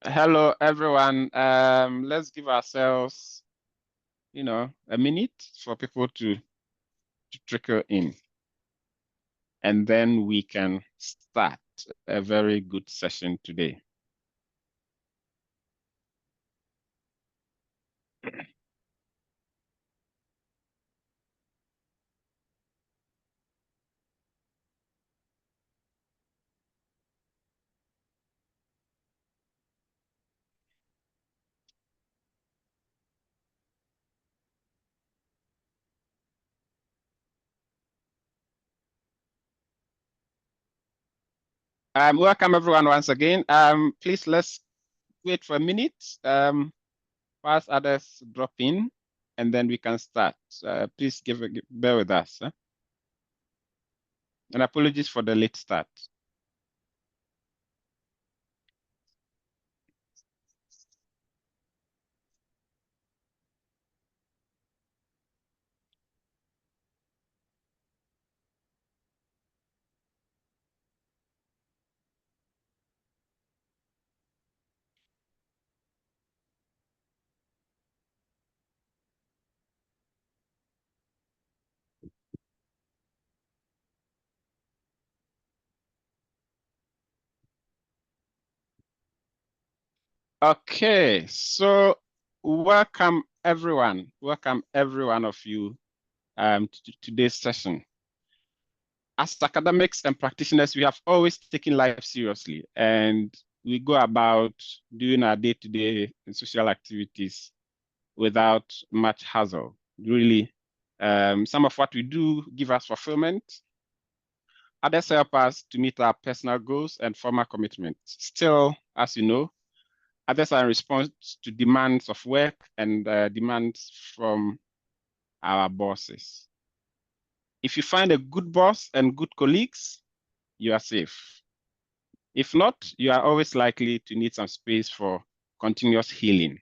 Hello, everyone. Let's give ourselves, a minute for people to trickle in, and then we can start a very good session today. Welcome everyone once again. Please let's wait for a minute whilst others drop in, and then we can start. Please bear with us. And apologies for the late start. Okay, so welcome everyone. Welcome every one of you to today's session. As academics and practitioners, we have always taken life seriously, and we go about doing our day-to-day social activities without much hassle. Really, some of what we do give us fulfillment. Others help us to meet our personal goals and formal commitments. Still, as you know, others are in response to demands of work and demands from our bosses. If you find a good boss and good colleagues, you are safe. If not, you are always likely to need some space for continuous healing.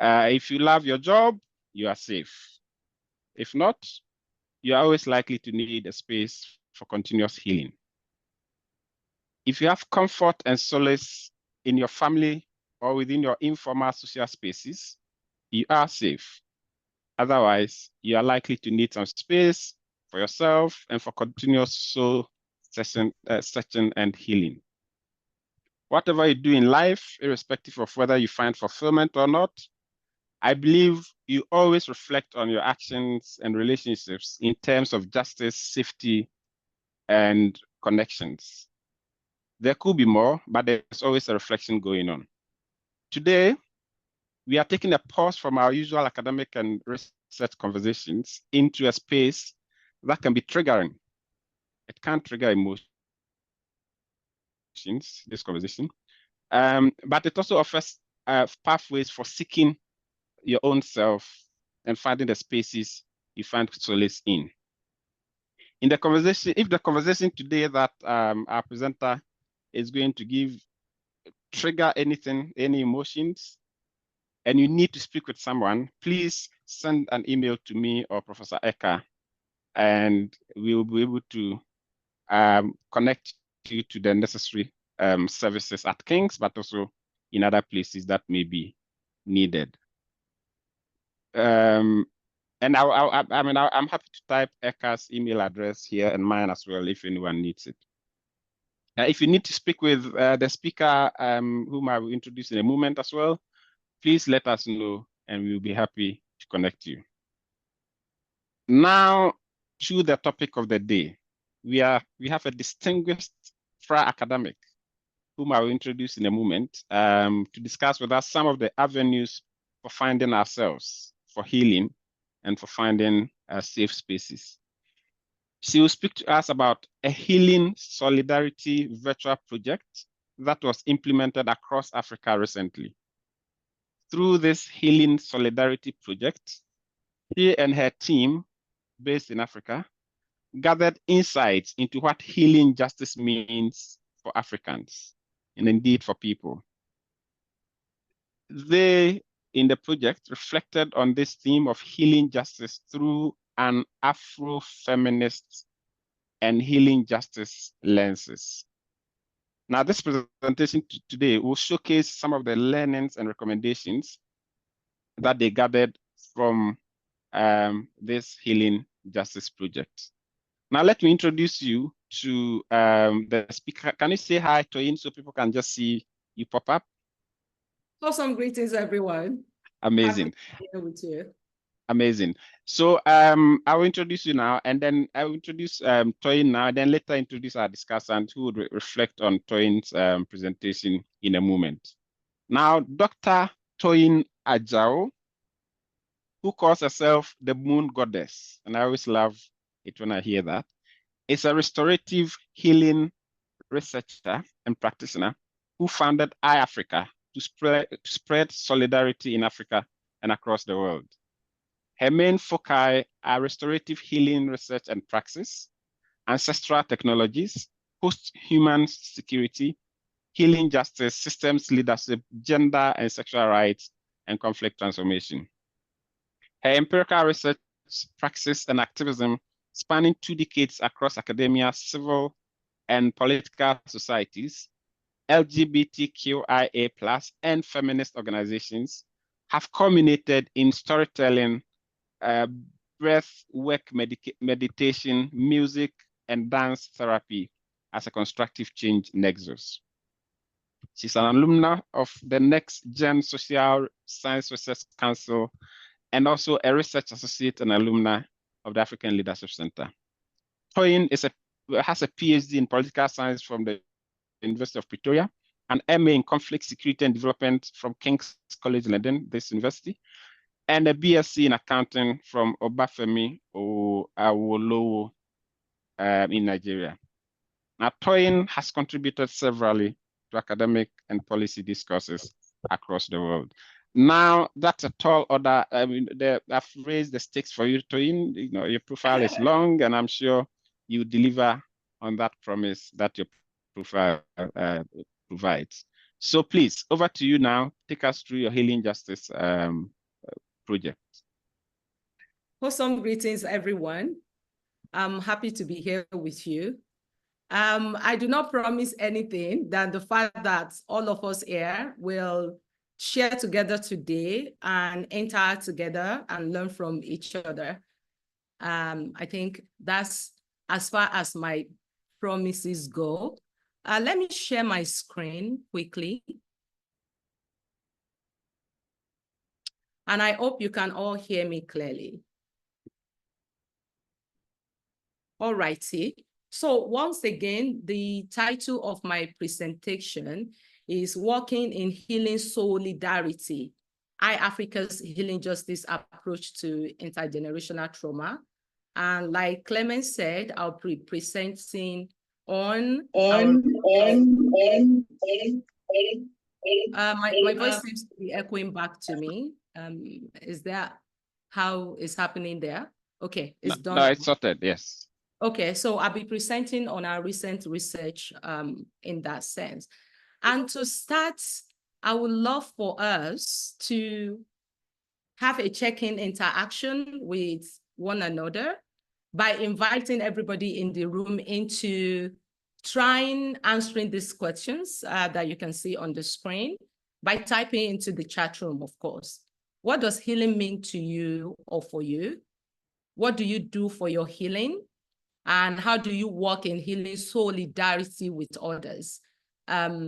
If you love your job, you are safe. If not, you are always likely to need a space for continuous healing. If you have comfort and solace in your family or within your informal social spaces, you are safe. Otherwise, you are likely to need some space for yourself and for continuous soul searching and healing. Whatever you do in life, irrespective of whether you find fulfillment or not, I believe you always reflect on your actions and relationships in terms of justice, safety, and connections. There could be more, but there's always a reflection going on. Today, we are taking a pause from our usual academic and research conversations into a space that can be triggering. It can trigger emotions, this conversation, but it also offers pathways for seeking your own self and finding the spaces you find solace in. In the conversation, if the conversation today that our presenter is going to trigger anything, any emotions, and you need to speak with someone, please send an email to me or Professor Eka, and we will be able to connect you to the necessary services at King's, but also in other places that may be needed. And I'm happy to type Eka's email address here and mine as well if anyone needs it. If you need to speak with the speaker, whom I will introduce in a moment as well, please let us know and we'll be happy to connect you. Now to the topic of the day. We have a distinguished academic whom I will introduce in a moment to discuss with us some of the avenues for finding ourselves, for healing, and for finding safe spaces. She will speak to us about a Healing Soulidarity Virtual Project that was implemented across Africa recently. Through this Healing Soulidarity Project, she and her team, based in Africa, gathered insights into what healing justice means for Africans and indeed for people. They, in the project, reflected on this theme of healing justice through an Afrofeminist and healing justice lenses. Now, this presentation today will showcase some of the learnings and recommendations that they gathered from this Healing Justice Project. Now, let me introduce you to the speaker. Can you say hi, Toyin, so people can just see you pop up? Awesome greetings, everyone. Amazing. Happy to be here with you. Amazing. So I will introduce you now, and then I will introduce Toyin now, and then later introduce our discussant who would reflect on Toyin's presentation in a moment. Now, Dr. Toyin Ajao, who calls herself the Moon Goddess, and I always love it when I hear that, is a restorative healing researcher and practitioner who founded ìAfrika to spread solidarity in Africa and across the world. Her main foci are restorative healing research and praxis, ancestral technologies, post-human security, healing justice, systems leadership, gender and sexual rights, and conflict transformation. Her empirical research, praxis, and activism spanning 2 decades across academia, civil and political societies, LGBTQIA+, and feminist organizations have culminated in storytelling, breath work, meditation, music, and dance therapy as a constructive change nexus. She's an alumna of the Next Gen Social Science Research Council and also a research associate and alumna of the African Leadership Center. Toyin has a PhD in political science from the University of Pretoria, an MA in conflict security and development from King's College London, this university, and a BSc in accounting from Obafemi Awolowo in Nigeria. Now, Toyin has contributed severally to academic and policy discourses across the world. Now, that's a tall order. I mean, I've raised the stakes for you, Toyin. You know, your profile is long, and I'm sure you deliver on that promise that your profile provides. So please, over to you now. Take us through your Healing Justice project. Awesome greetings, everyone. I'm happy to be here with you. I do not promise anything than the fact that all of us here will share together today and enter together and learn from each other. I think that's as far as my promises go. Let me share my screen quickly. And I hope you can all hear me clearly. All righty. So once again, the title of my presentation is Working in Healing Solidarity, ìAfrika's Healing Justice Approach to Intergenerational Trauma. And like Clement said, I'll be presenting on my voice seems to be echoing back to me. Is that how it's happening there? Okay, it's done. No, it's sorted, yes. Okay, so I'll be presenting on our recent research in that sense. And to start, I would love for us to have a check-in interaction with one another by inviting everybody in the room into trying answering these questions that you can see on the screen by typing into the chat room, of course. What does healing mean to you or for you? What do you do for your healing? And how do you work in healing solidarity with others? I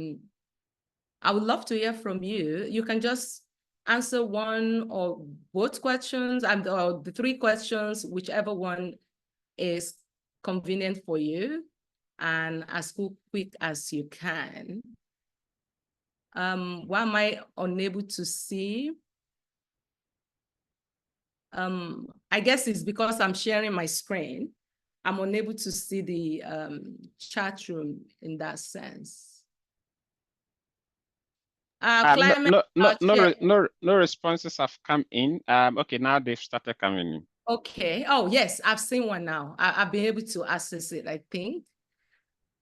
would love to hear from you. You can just answer one or both questions and or the 3 questions, whichever one is convenient for you, and as quick as you can. Why am I unable to see? I guess it's because I'm sharing my screen. I'm unable to see the chat room in that sense. No responses have come in. Okay, now they've started coming in. Okay. Oh, yes, I've seen one now. I've been able to access it, I think.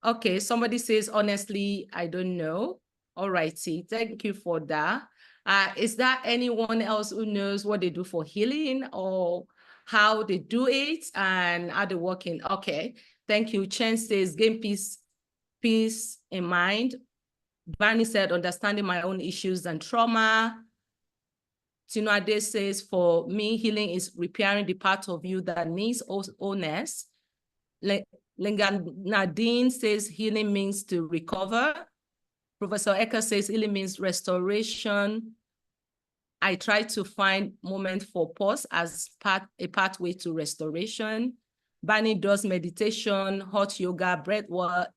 Okay, somebody says, honestly, I don't know. All righty, thank you for that. Is there anyone else who knows what they do for healing or how they do it and how they work in? Okay, thank you. Chen says, game peace peace in mind. Barney said, understanding my own issues and trauma. Tinuade says, for me, healing is repairing the part of you that needs wholeness. Nadine says healing means to recover. Professor Ecker says healing means restoration. I try to find moment for pause as a pathway to restoration. Barney does meditation, hot yoga, breath work,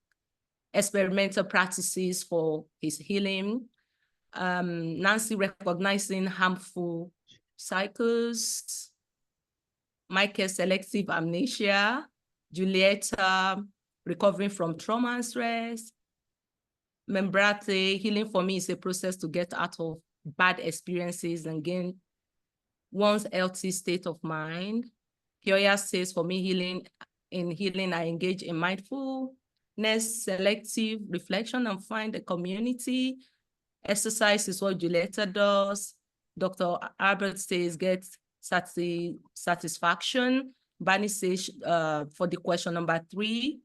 experimental practices for his healing. Nancy recognizing harmful cycles. Michael, selective amnesia. Julieta, recovering from trauma and stress. Membrate, healing for me is a process to get out of bad experiences and gain one's healthy state of mind. Kioya says, for me, healing, I engage in mindfulness, selective reflection, and find a community. Exercise is what Julieta does. Dr. Albert says, get satisfaction. Barney says, for the question number 3,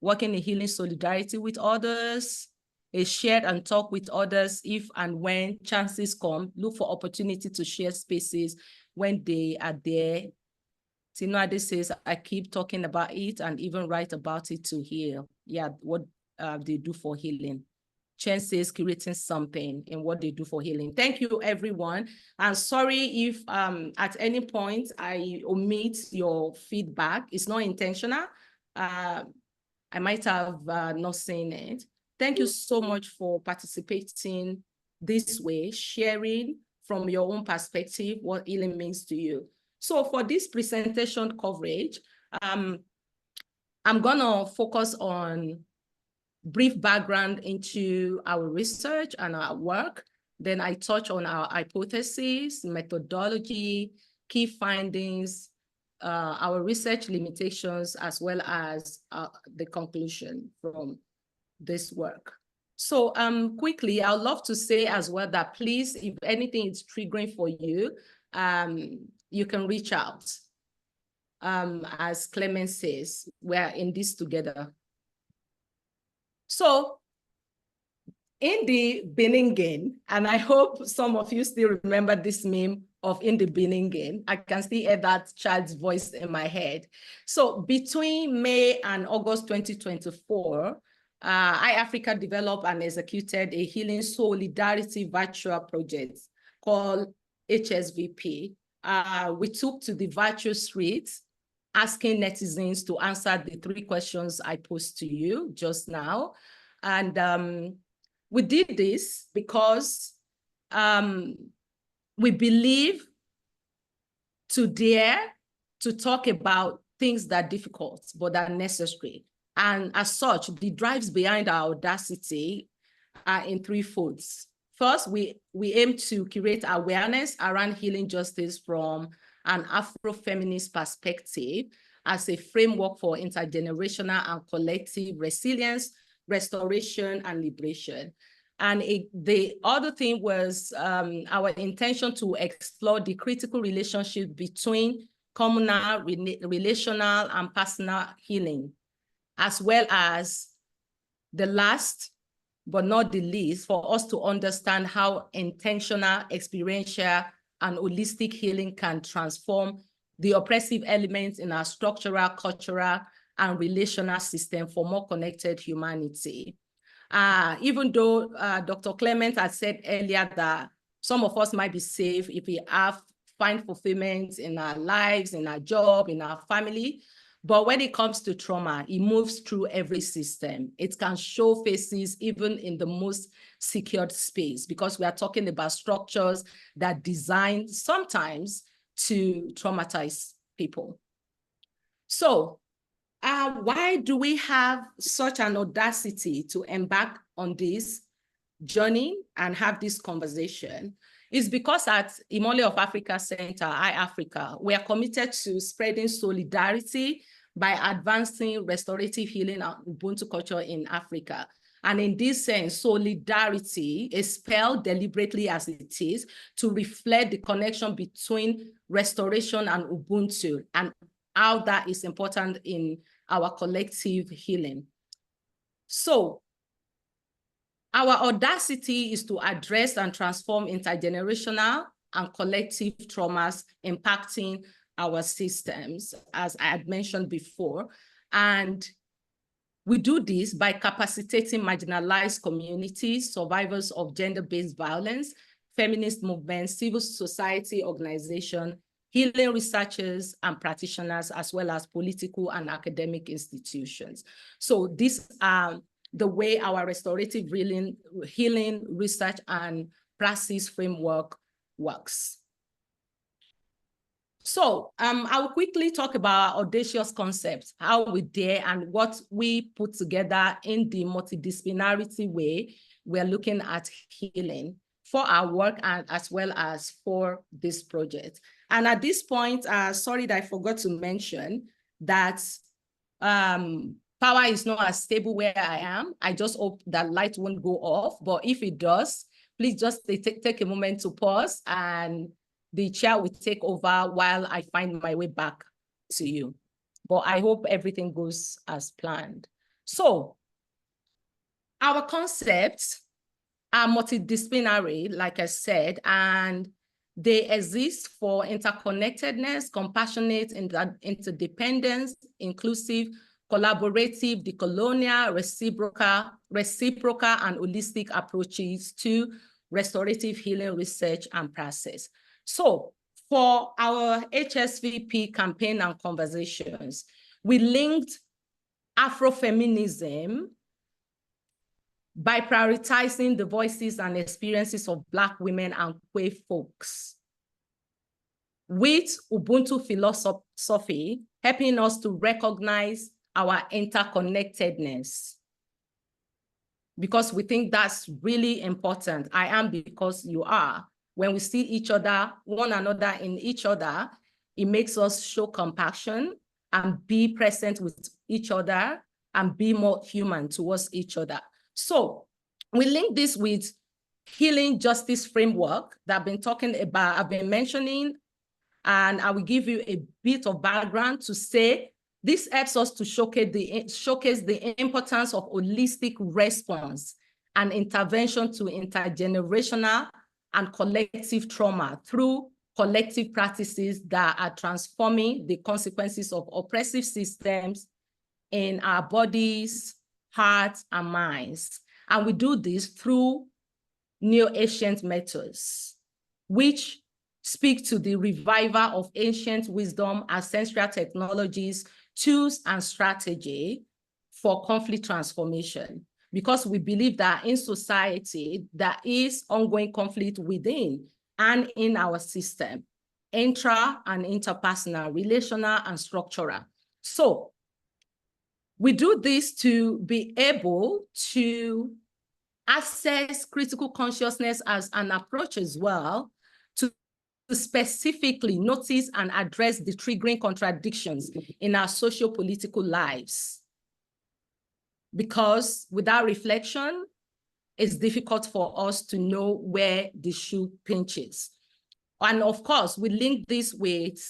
working in healing solidarity with others, a shared and talk with others if and when chances come, look for opportunity to share spaces when they are there. Tinuade says, I keep talking about it and even write about it to heal. Yeah, what they do for healing. Chen says creating something in what they do for healing. Thank you, everyone. And sorry if at any point I omit your feedback. It's not intentional. I might have not seen it. Thank you so much for participating this way, sharing from your own perspective what healing means to you. So for this presentation coverage, I'm gonna focus on brief background into our research and our work. Then I touch on our hypotheses, methodology, key findings, our research limitations, as well as the conclusion from this work. So quickly, I'd love to say as well that please, if anything is triggering for you, you can reach out. As Clement says, we're in this together. So in the Beningen, and I hope some of you still remember this meme of in the Beningen, I can still hear that child's voice in my head. So between May and August 2024, ìAfrika developed and executed a Healing Soulidarity Virtual Project called HSVP. We took to the virtual streets, asking netizens to answer the 3 questions I posed to you just now. And we did this because we believe to dare to talk about things that are difficult, but are necessary. And as such, the drives behind our audacity are in 3 folds. First, we aim to create awareness around healing justice from an Afrofeminist perspective as a framework for intergenerational and collective resilience, restoration, and liberation. And the other thing was our intention to explore the critical relationship between communal, relational, and personal healing, as well as the last, but not the least, for us to understand how intentional, experiential, and holistic healing can transform the oppressive elements in our structural, cultural, and relational system for more connected humanity. Even though Dr. Clement had said earlier that some of us might be safe if we find fulfillment in our lives, in our job, in our family, but when it comes to trauma, it moves through every system. It can show faces even in the most secured space, because we are talking about structures that are designed sometimes to traumatize people. So why do we have such an audacity to embark on this journey and have this conversation? It's because at Imole of Africa Center, ìAfrika, we are committed to spreading solidarity by advancing restorative healing and Ubuntu culture in Africa. And in this sense, solidarity is spelled deliberately as it is to reflect the connection between restoration and Ubuntu and how that is important in our collective healing. So our audacity is to address and transform intergenerational and collective traumas impacting our systems, as I had mentioned before. And we do this by capacitating marginalized communities, survivors of gender-based violence, feminist movements, civil society organizations, healing researchers and practitioners, as well as political and academic institutions. So these are the way our restorative healing research and practice framework works. So I will quickly talk about audacious concepts, how we dare and what we put together in the multidisciplinarity way we're looking at healing for our work and as well as for this project. And at this point, sorry that I forgot to mention that power is not as stable where I am. I just hope that light won't go off, but if it does, please just take a moment to pause and the chair will take over while I find my way back to you. But I hope everything goes as planned. So our concepts are multidisciplinary, like I said, and they exist for interconnectedness, compassionate, interdependence, inclusive, collaborative, decolonial, reciprocal, and holistic approaches to restorative healing research and practice. So for our HSVP campaign and conversations, we linked Afrofeminism by prioritizing the voices and experiences of Black women and queer folks, with Ubuntu philosophy helping us to recognize our interconnectedness, because we think that's really important. I am because you are. When we see each other, one another in each other, it makes us show compassion and be present with each other and be more human towards each other. So we link this with healing justice framework that I've been talking about, I've been mentioning, and I will give you a bit of background to say this helps us to showcase the importance of holistic response and intervention to intergenerational and collective trauma through collective practices that are transforming the consequences of oppressive systems in our bodies, hearts, and minds. And we do this through neo-ancient methods, which speak to the revival of ancient wisdom, ancestral technologies, tools, and strategy for conflict transformation. Because we believe that in society, there is ongoing conflict within and in our system, intra and interpersonal, relational and structural. So we do this to be able to assess critical consciousness as an approach as well, to specifically notice and address the triggering contradictions in our socio-political lives. Because without reflection, it's difficult for us to know where the shoe pinches. And of course, we link this with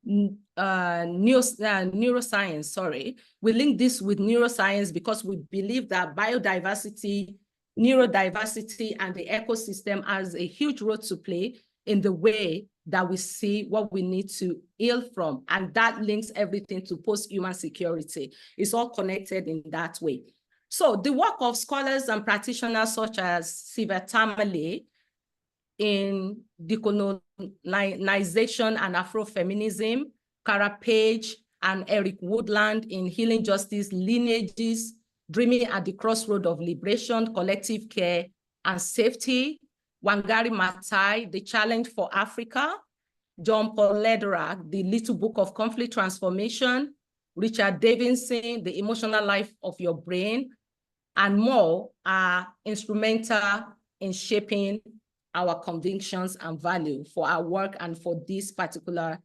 neuroscience, sorry. We link this with neuroscience because we believe that biodiversity, neurodiversity, and the ecosystem has a huge role to play in the way that we see what we need to heal from. And that links everything to post-human security. It's all connected in that way. So the work of scholars and practitioners such as Siva Tamale in decolonization and Afrofeminism, Cara Page and Eric Woodland in Healing Justice Lineages, Dreaming at the Crossroad of Liberation, Collective Care and Safety, Wangari Maathai, The Challenge for Africa, John Paul Lederach, The Little Book of Conflict Transformation, Richard Davidson, The Emotional Life of Your Brain, and more are instrumental in shaping our convictions and value for our work and for this particular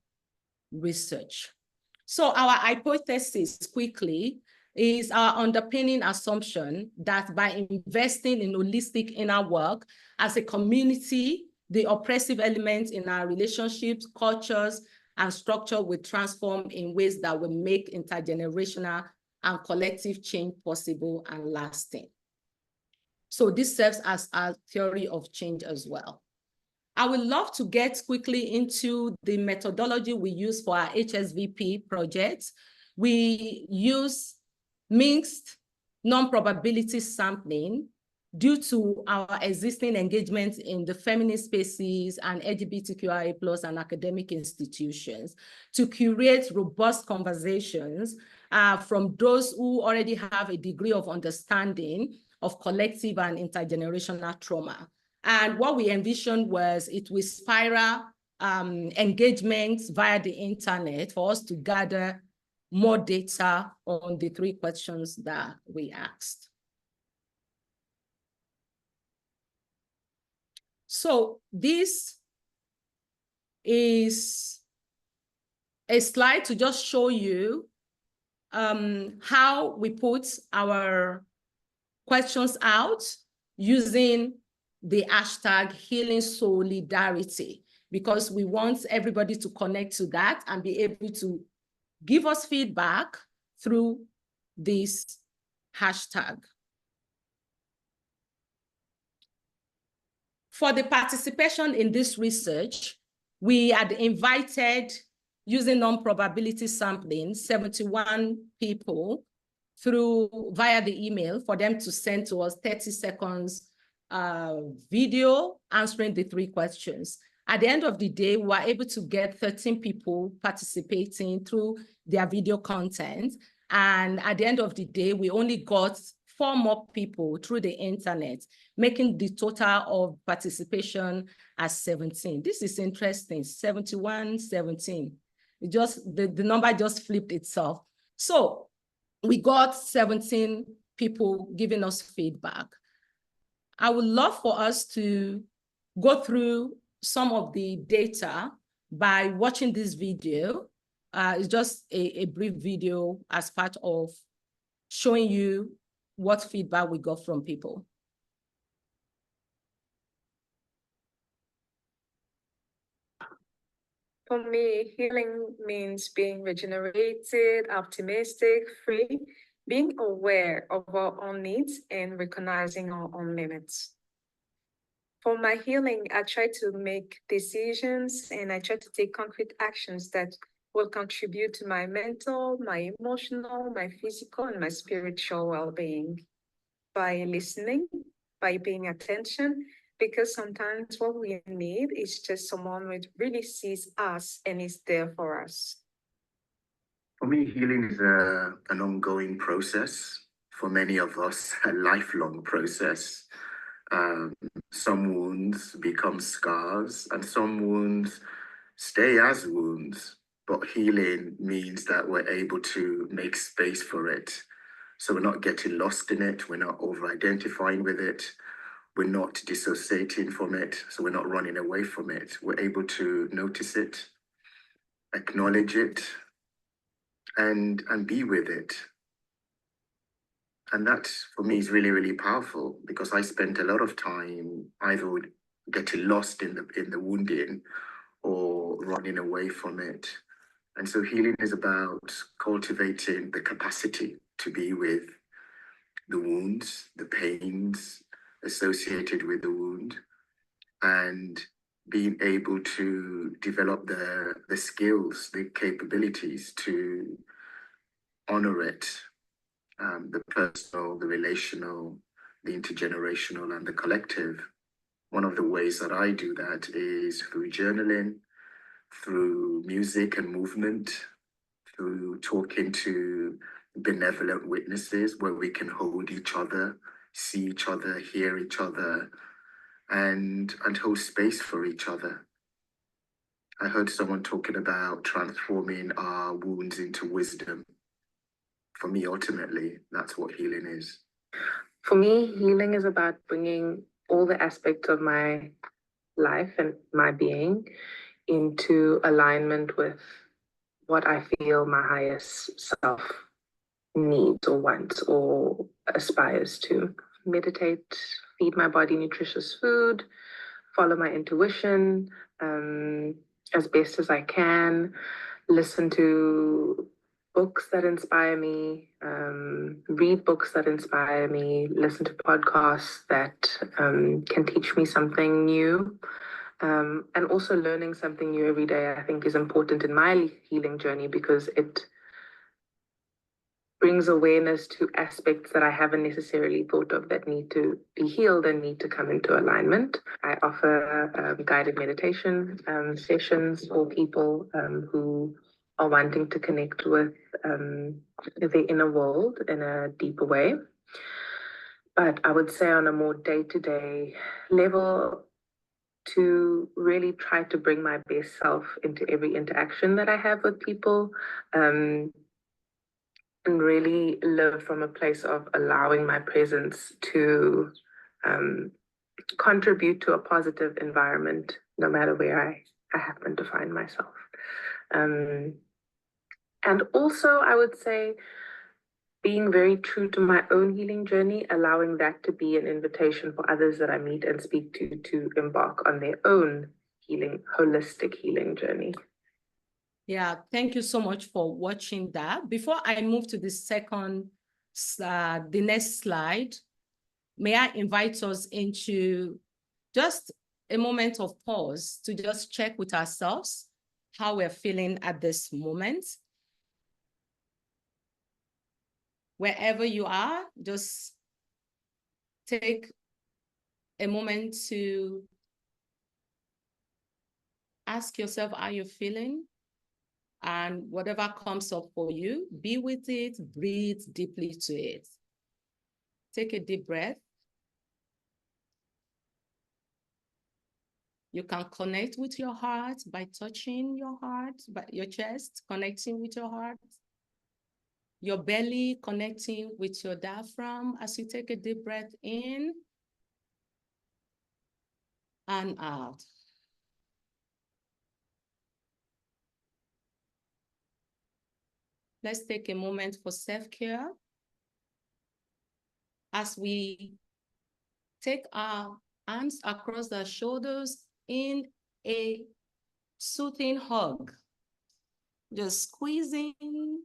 research. So our hypothesis quickly is our underpinning assumption that by investing in holistic inner work as a community, the oppressive elements in our relationships, cultures, and structure will transform in ways that will make intergenerational and collective change possible and lasting. So this serves as a theory of change as well. I would love to get quickly into the methodology we use for our HSVP project. We use mixed non-probability sampling due to our existing engagement in the feminist spaces and LGBTQIA+ and academic institutions to curate robust conversations from those who already have a degree of understanding of collective and intergenerational trauma. And what we envisioned was it will spiral engagements via the internet for us to gather more data on the 3 questions that we asked. So this is a slide to just show you how we put our questions out using the hashtag Healing Soulidarity, because we want everybody to connect to that and be able to give us feedback through this hashtag. For the participation in this research, we had invited, using non-probability sampling, 71 people via the email for them to send to us 30 seconds video answering the 3 questions. At the end of the day, we were able to get 13 people participating through their video content. And at the end of the day, we only got 4 more people through the internet, making the total of participation as 17. This is interesting, 71, 17. The number just flipped itself. So we got 17 people giving us feedback. I would love for us to go through some of the data by watching this video. It's just a brief video as part of showing you what feedback we got from people. For me, healing means being regenerated, optimistic, free, being aware of our own needs and recognizing our own limits. For my healing, I try to make decisions and I try to take concrete actions that will contribute to my mental, my emotional, my physical, and my spiritual well-being. By listening, by paying attention, because sometimes what we need is just someone who really sees us and is there for us. For me, healing is an ongoing process. For many of us, a lifelong process. Some wounds become scars, and some wounds stay as wounds. But healing means that we're able to make space for it. So we're not getting lost in it. We're not over-identifying with it. We're not dissociating from it. So we're not running away from it. We're able to notice it, acknowledge it, and be with it. And that, for me, is really, really powerful, because I spent a lot of time either getting lost in the wounding or running away from it. And so healing is about cultivating the capacity to be with the wounds, the pains associated with the wound, and being able to develop the skills, the capabilities to honor it, the personal, the relational, the intergenerational, and the collective. One of the ways that I do that is through journaling, through music and movement, through talking to benevolent witnesses where we can hold each other, see each other, hear each other, and hold space for each other. I heard someone talking about transforming our wounds into wisdom. For me, ultimately, that's what healing is. For me, healing is about bringing all the aspects of my life and my being into alignment with what I feel my highest self needs or wants or aspires to. Meditate, feed my body nutritious food, follow my intuition as best as I can, listen to books that inspire me, read books that inspire me, listen to podcasts that can teach me something new. And also learning something new every day, I think, is important in my healing journey because it brings awareness to aspects that I haven't necessarily thought of that need to be healed and need to come into alignment. I offer guided meditation sessions for people who are wanting to connect with the inner world in a deeper way. But I would say on a more day-to-day level, to really try to bring my best self into every interaction that I have with people, and really live from a place of allowing my presence to contribute to a positive environment, no matter where I happen to find myself. And also, I would say, being very true to my own healing journey, allowing that to be an invitation for others that I meet and speak to embark on their own healing, holistic healing journey. Yeah, thank you so much for watching that. Before I move to the next slide, may I invite us into just a moment of pause to just check with ourselves how we're feeling at this moment. Wherever you are, just take a moment to ask yourself how you're feeling. And whatever comes up for you, be with it, breathe deeply to it. Take a deep breath. You can connect with your heart by touching your heart, by your chest, connecting with your heart. Your belly connecting with your diaphragm as you take a deep breath in and out. Let's take a moment for self-care as we take our hands across our shoulders in a soothing hug. Just squeezing,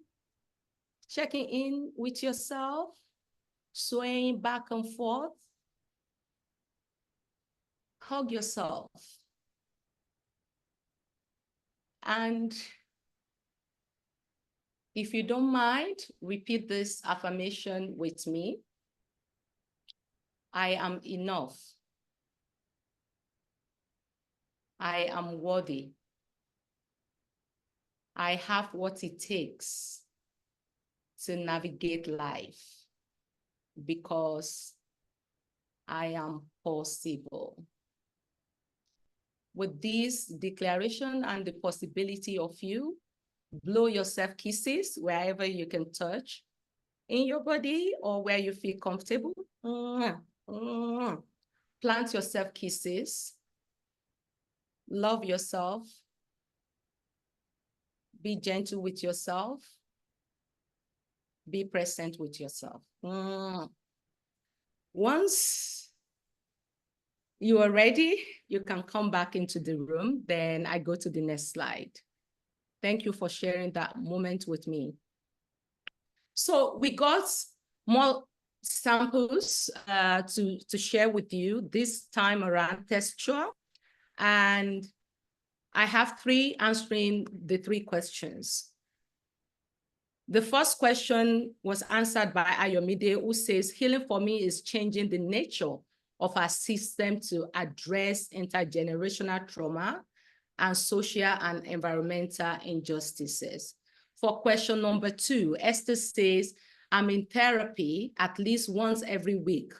checking in with yourself, swaying back and forth. Hug yourself. And if you don't mind, repeat this affirmation with me. I am enough. I am worthy. I have what it takes to navigate life because I am possible. With this declaration and the possibility of you, blow yourself kisses wherever you can touch in your body or where you feel comfortable. Plant yourself kisses. Love yourself. Be gentle with yourself. Be present with yourself. Once you are ready, you can come back into the room. Then I go to the next slide. Thank you for sharing that moment with me. So we got more samples to share with you this time around texture. And I have three answering the three questions. The first question was answered by Ayomide, who says, healing for me is changing the nature of our system to address intergenerational trauma and social and environmental injustices. For question number 2, Esther says, I'm in therapy at least once every week,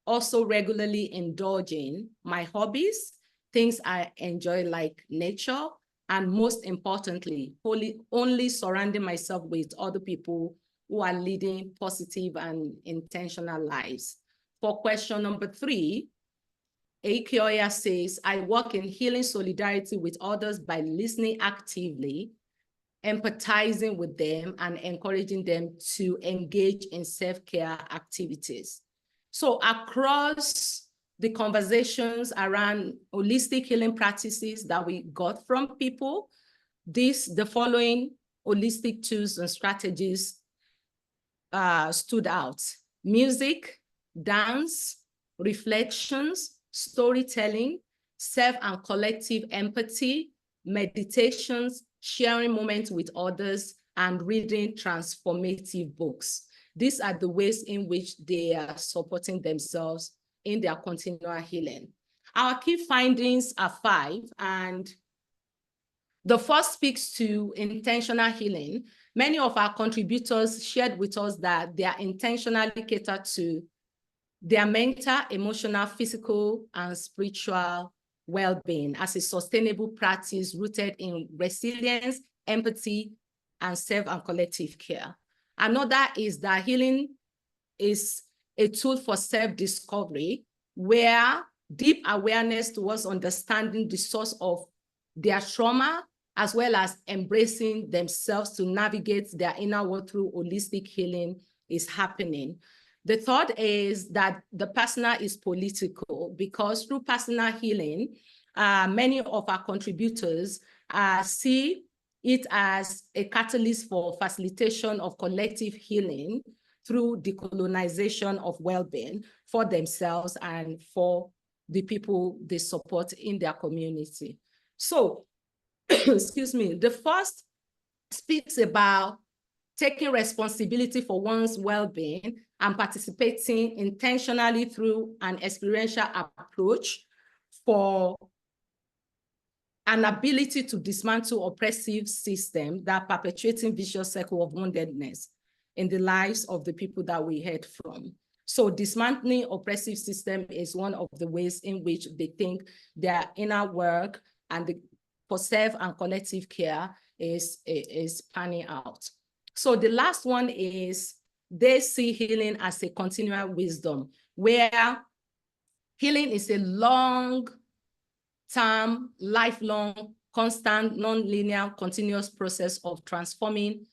also regularly indulging my hobbies, things I enjoy like nature, and most importantly, only surrounding myself with other people who are leading positive and intentional lives. For question number 3, Akioya says, I work in healing solidarity with others by listening actively, empathizing with them, and encouraging them to engage in self-care activities. So across the conversations around holistic healing practices that we got from people, the following holistic tools and strategies stood out: music, dance, reflections, storytelling, self and collective empathy, meditations, sharing moments with others, and reading transformative books. These are the ways in which they are supporting themselves in their continual healing. Our key findings are 5, and the first speaks to intentional healing. Many of our contributors shared with us that they are intentionally catered to their mental, emotional, physical, and spiritual well-being as a sustainable practice rooted in resilience, empathy, and self and collective care. Another is that healing is a tool for self-discovery, where deep awareness towards understanding the source of their trauma, as well as embracing themselves to navigate their inner world through holistic healing, is happening. The third is that the personal is political, because through personal healing, many of our contributors see it as a catalyst for facilitation of collective healing through decolonization of well-being for themselves and for the people they support in their community. So, excuse me, the first speaks about taking responsibility for one's well-being and participating intentionally through an experiential approach for an ability to dismantle oppressive systems that perpetuating vicious cycle of woundedness in the lives of the people that we heard from. So dismantling oppressive system is one of the ways in which they think their inner work and for self and collective care is panning out. So the last one is they see healing as a continual wisdom, where healing is a long-term, lifelong, constant, non-linear, continuous process of transforming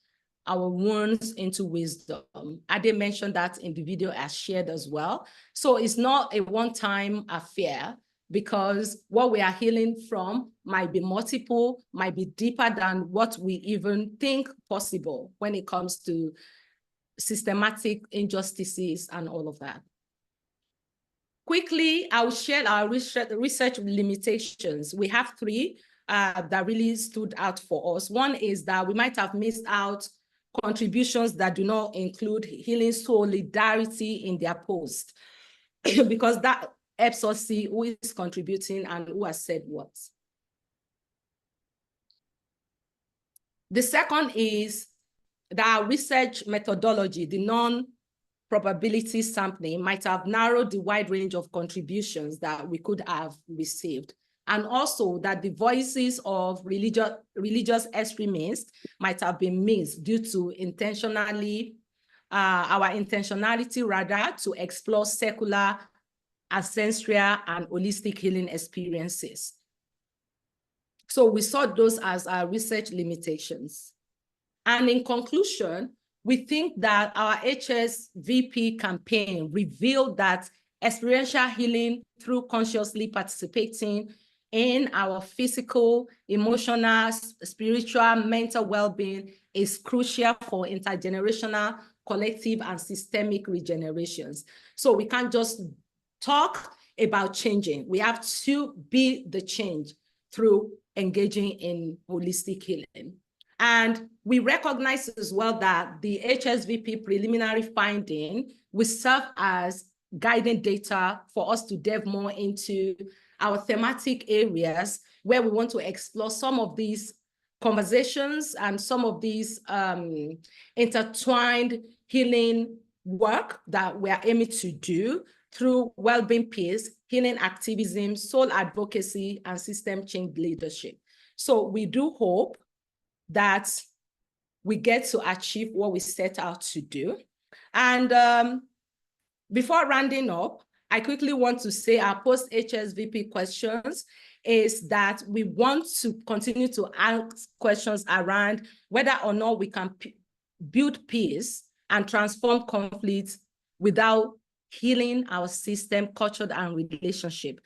our wounds into wisdom. Ade mentioned that in the video I shared as well. So it's not a one-time affair, because what we are healing from might be multiple, might be deeper than what we even think possible when it comes to systematic injustices and all of that. Quickly, I'll share our research limitations. We have 3 that really stood out for us. One is that we might have missed out contributions that do not include healing solidarity in their post, because that helps us see who is contributing and who has said what. The second is that our research methodology, the non-probability sampling, might have narrowed the wide range of contributions that we could have received. And also that the voices of religious extremists might have been missed due to our intentionality rather to explore secular, ancestral, and holistic healing experiences. So we saw those as our research limitations. And in conclusion, we think that our HSVP campaign revealed that experiential healing through consciously participating in our physical, emotional, spiritual, mental well-being is crucial for intergenerational, collective, and systemic regenerations. So we can't just talk about changing. We have to be the change through engaging in holistic healing. And we recognize as well that the HSVP preliminary finding will serve as guiding data for us to delve more into our thematic areas where we want to explore some of these conversations and some of these intertwined healing work that we are aiming to do through well-being peace, healing activism, soul advocacy, and system change leadership. So we do hope that we get to achieve what we set out to do. And before rounding up, I quickly want to say our post-HSVP questions is that we want to continue to ask questions around whether or not we can build peace and transform conflicts without healing our system, culture, and relationship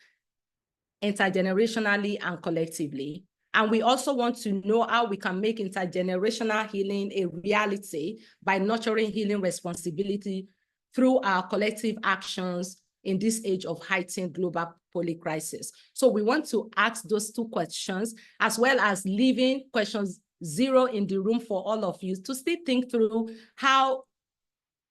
intergenerationally and collectively. And we also want to know how we can make intergenerational healing a reality by nurturing healing responsibility through our collective actions in this age of heightened global polycrisis. So we want to ask those two questions, as well as leaving questions 0 in the room for all of you to still think through how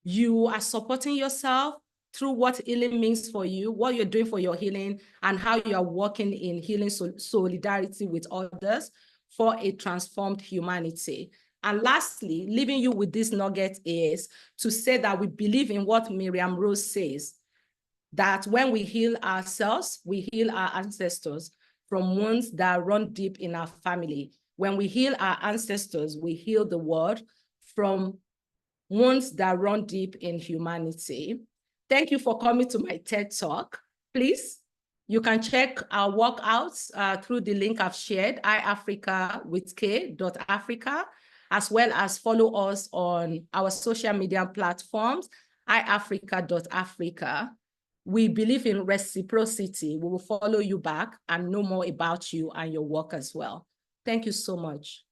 you are supporting yourself through what healing means for you, what you're doing for your healing, and how you are working in healing solidarity with others for a transformed humanity. And lastly, leaving you with this nugget is to say that we believe in what Miriam Rose says, that when we heal ourselves, we heal our ancestors from wounds that run deep in our family. When we heal our ancestors, we heal the world from wounds that run deep in humanity. Thank you for coming to my TED Talk. Please, you can check our workouts through the link I've shared, iAfrika.africa, as well as follow us on our social media platforms, iAfrika.africa. We believe in reciprocity. We will follow you back and know more about you and your work as well. Thank you so much.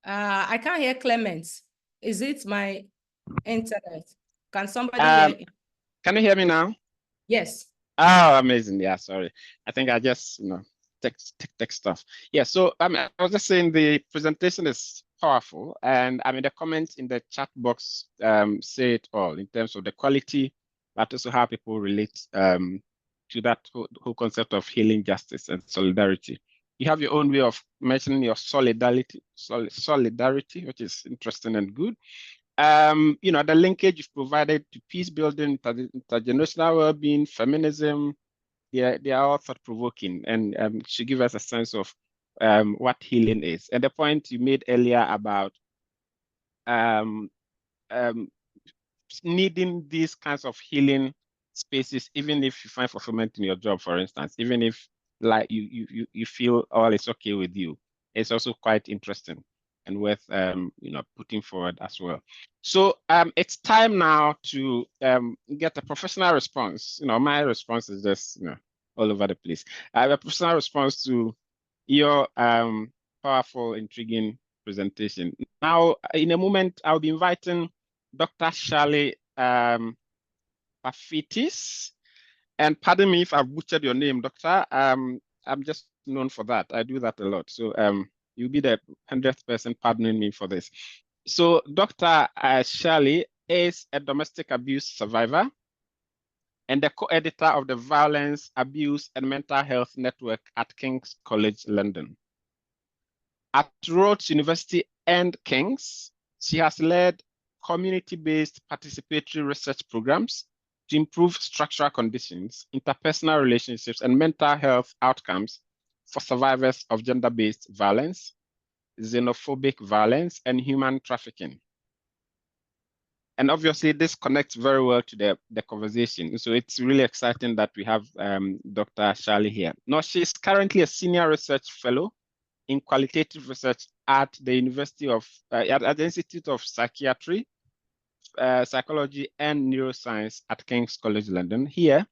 I can't hear Clement. Is it my internet? Can somebody hear? Can you hear me now? Yes. Oh, amazing. Yeah, sorry. I think I just, text stuff. Yeah, so I was just saying the presentation is powerful. And I mean, the comments in the chat box say it all in terms of the quality, but also how people relate to that whole concept of healing, justice, and solidarity. You have your own way of mentioning your solidarity, which is interesting and good. The linkage you've provided to peace building, intergenerational well-being, feminism, they are all thought-provoking and should give us a sense of what healing is. And the point you made earlier about needing these kinds of healing spaces, even if you find fulfillment in your job, for instance, even if like you feel all is okay with you, it's also quite interesting and worth putting forward as well. So it's time now to get a professional response. My response is just all over the place. I have a professional response to your powerful, intriguing presentation. Now, in a moment, I'll be inviting Dr. Shirley Pafitis. And pardon me if I've butchered your name, Doctor. I'm just known for that. I do that a lot. So you'll be the 100th person pardoning me for this. So Dr. Shirley is a domestic abuse survivor and the co-editor of the Violence, Abuse and Mental Health Network at King's College London. At Rhodes University and King's, she has led community-based participatory research programs to improve structural conditions, interpersonal relationships, and mental health outcomes for survivors of gender-based violence, xenophobic violence, and human trafficking. And obviously, this connects very well to the conversation. So it's really exciting that we have Dr. Shirley here. Now, she's currently a senior research fellow in qualitative research at the University of, at the Institute of Psychiatry, Psychology and Neuroscience at King's College London. Here,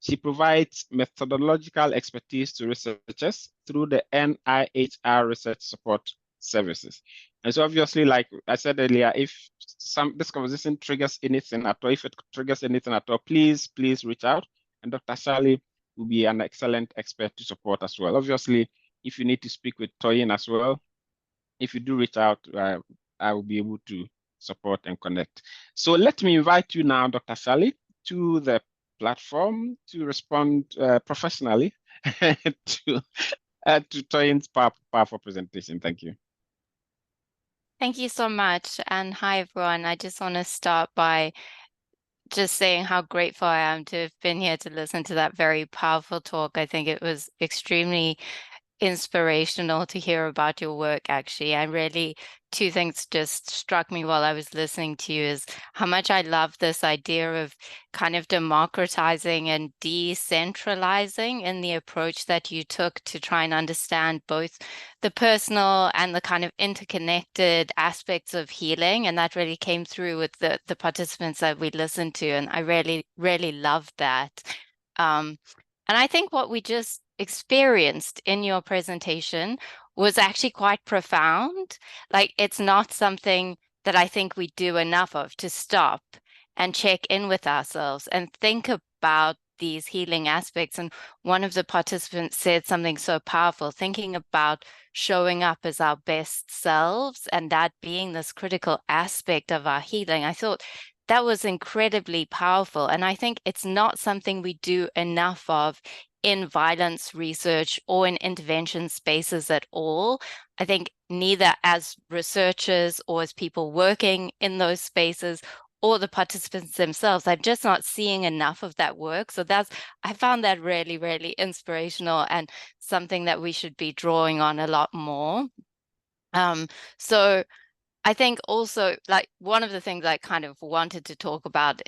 she provides methodological expertise to researchers through the NIHR Research Support Services. And so obviously, like I said earlier, if this conversation triggers anything at all, if it triggers anything at all, please reach out. And Dr. Shirley will be an excellent expert to support as well. Obviously, if you need to speak with Toyin as well, if you do reach out, I will be able to support and connect. So let me invite you now, Dr. Shirley, to the platform to respond professionally to Toyin's powerful presentation. Thank you. Thank you so much. And hi, everyone. I just want to start by just saying how grateful I am to have been here to listen to that very powerful talk. I think it was extremely inspirational to hear about your work, actually. I really, two things just struck me while I was listening to you is how much I love this idea of kind of democratizing and decentralizing in the approach that you took to try and understand both the personal and the kind of interconnected aspects of healing. And that really came through with the participants that we listened to. And I really, really loved that. And I think what we just experienced in your presentation was actually quite profound. Like, it's not something that I think we do enough of, to stop and check in with ourselves and think about these healing aspects. And one of the participants said something so powerful, thinking about showing up as our best selves and that being this critical aspect of our healing. I thought that was incredibly powerful. And I think it's not something we do enough of in violence research or in intervention spaces at all. I think neither as researchers or as people working in those spaces or the participants themselves, I'm just not seeing enough of that work. So I found that really, really inspirational and something that we should be drawing on a lot more. So I think also, like, one of the things I kind of wanted to talk about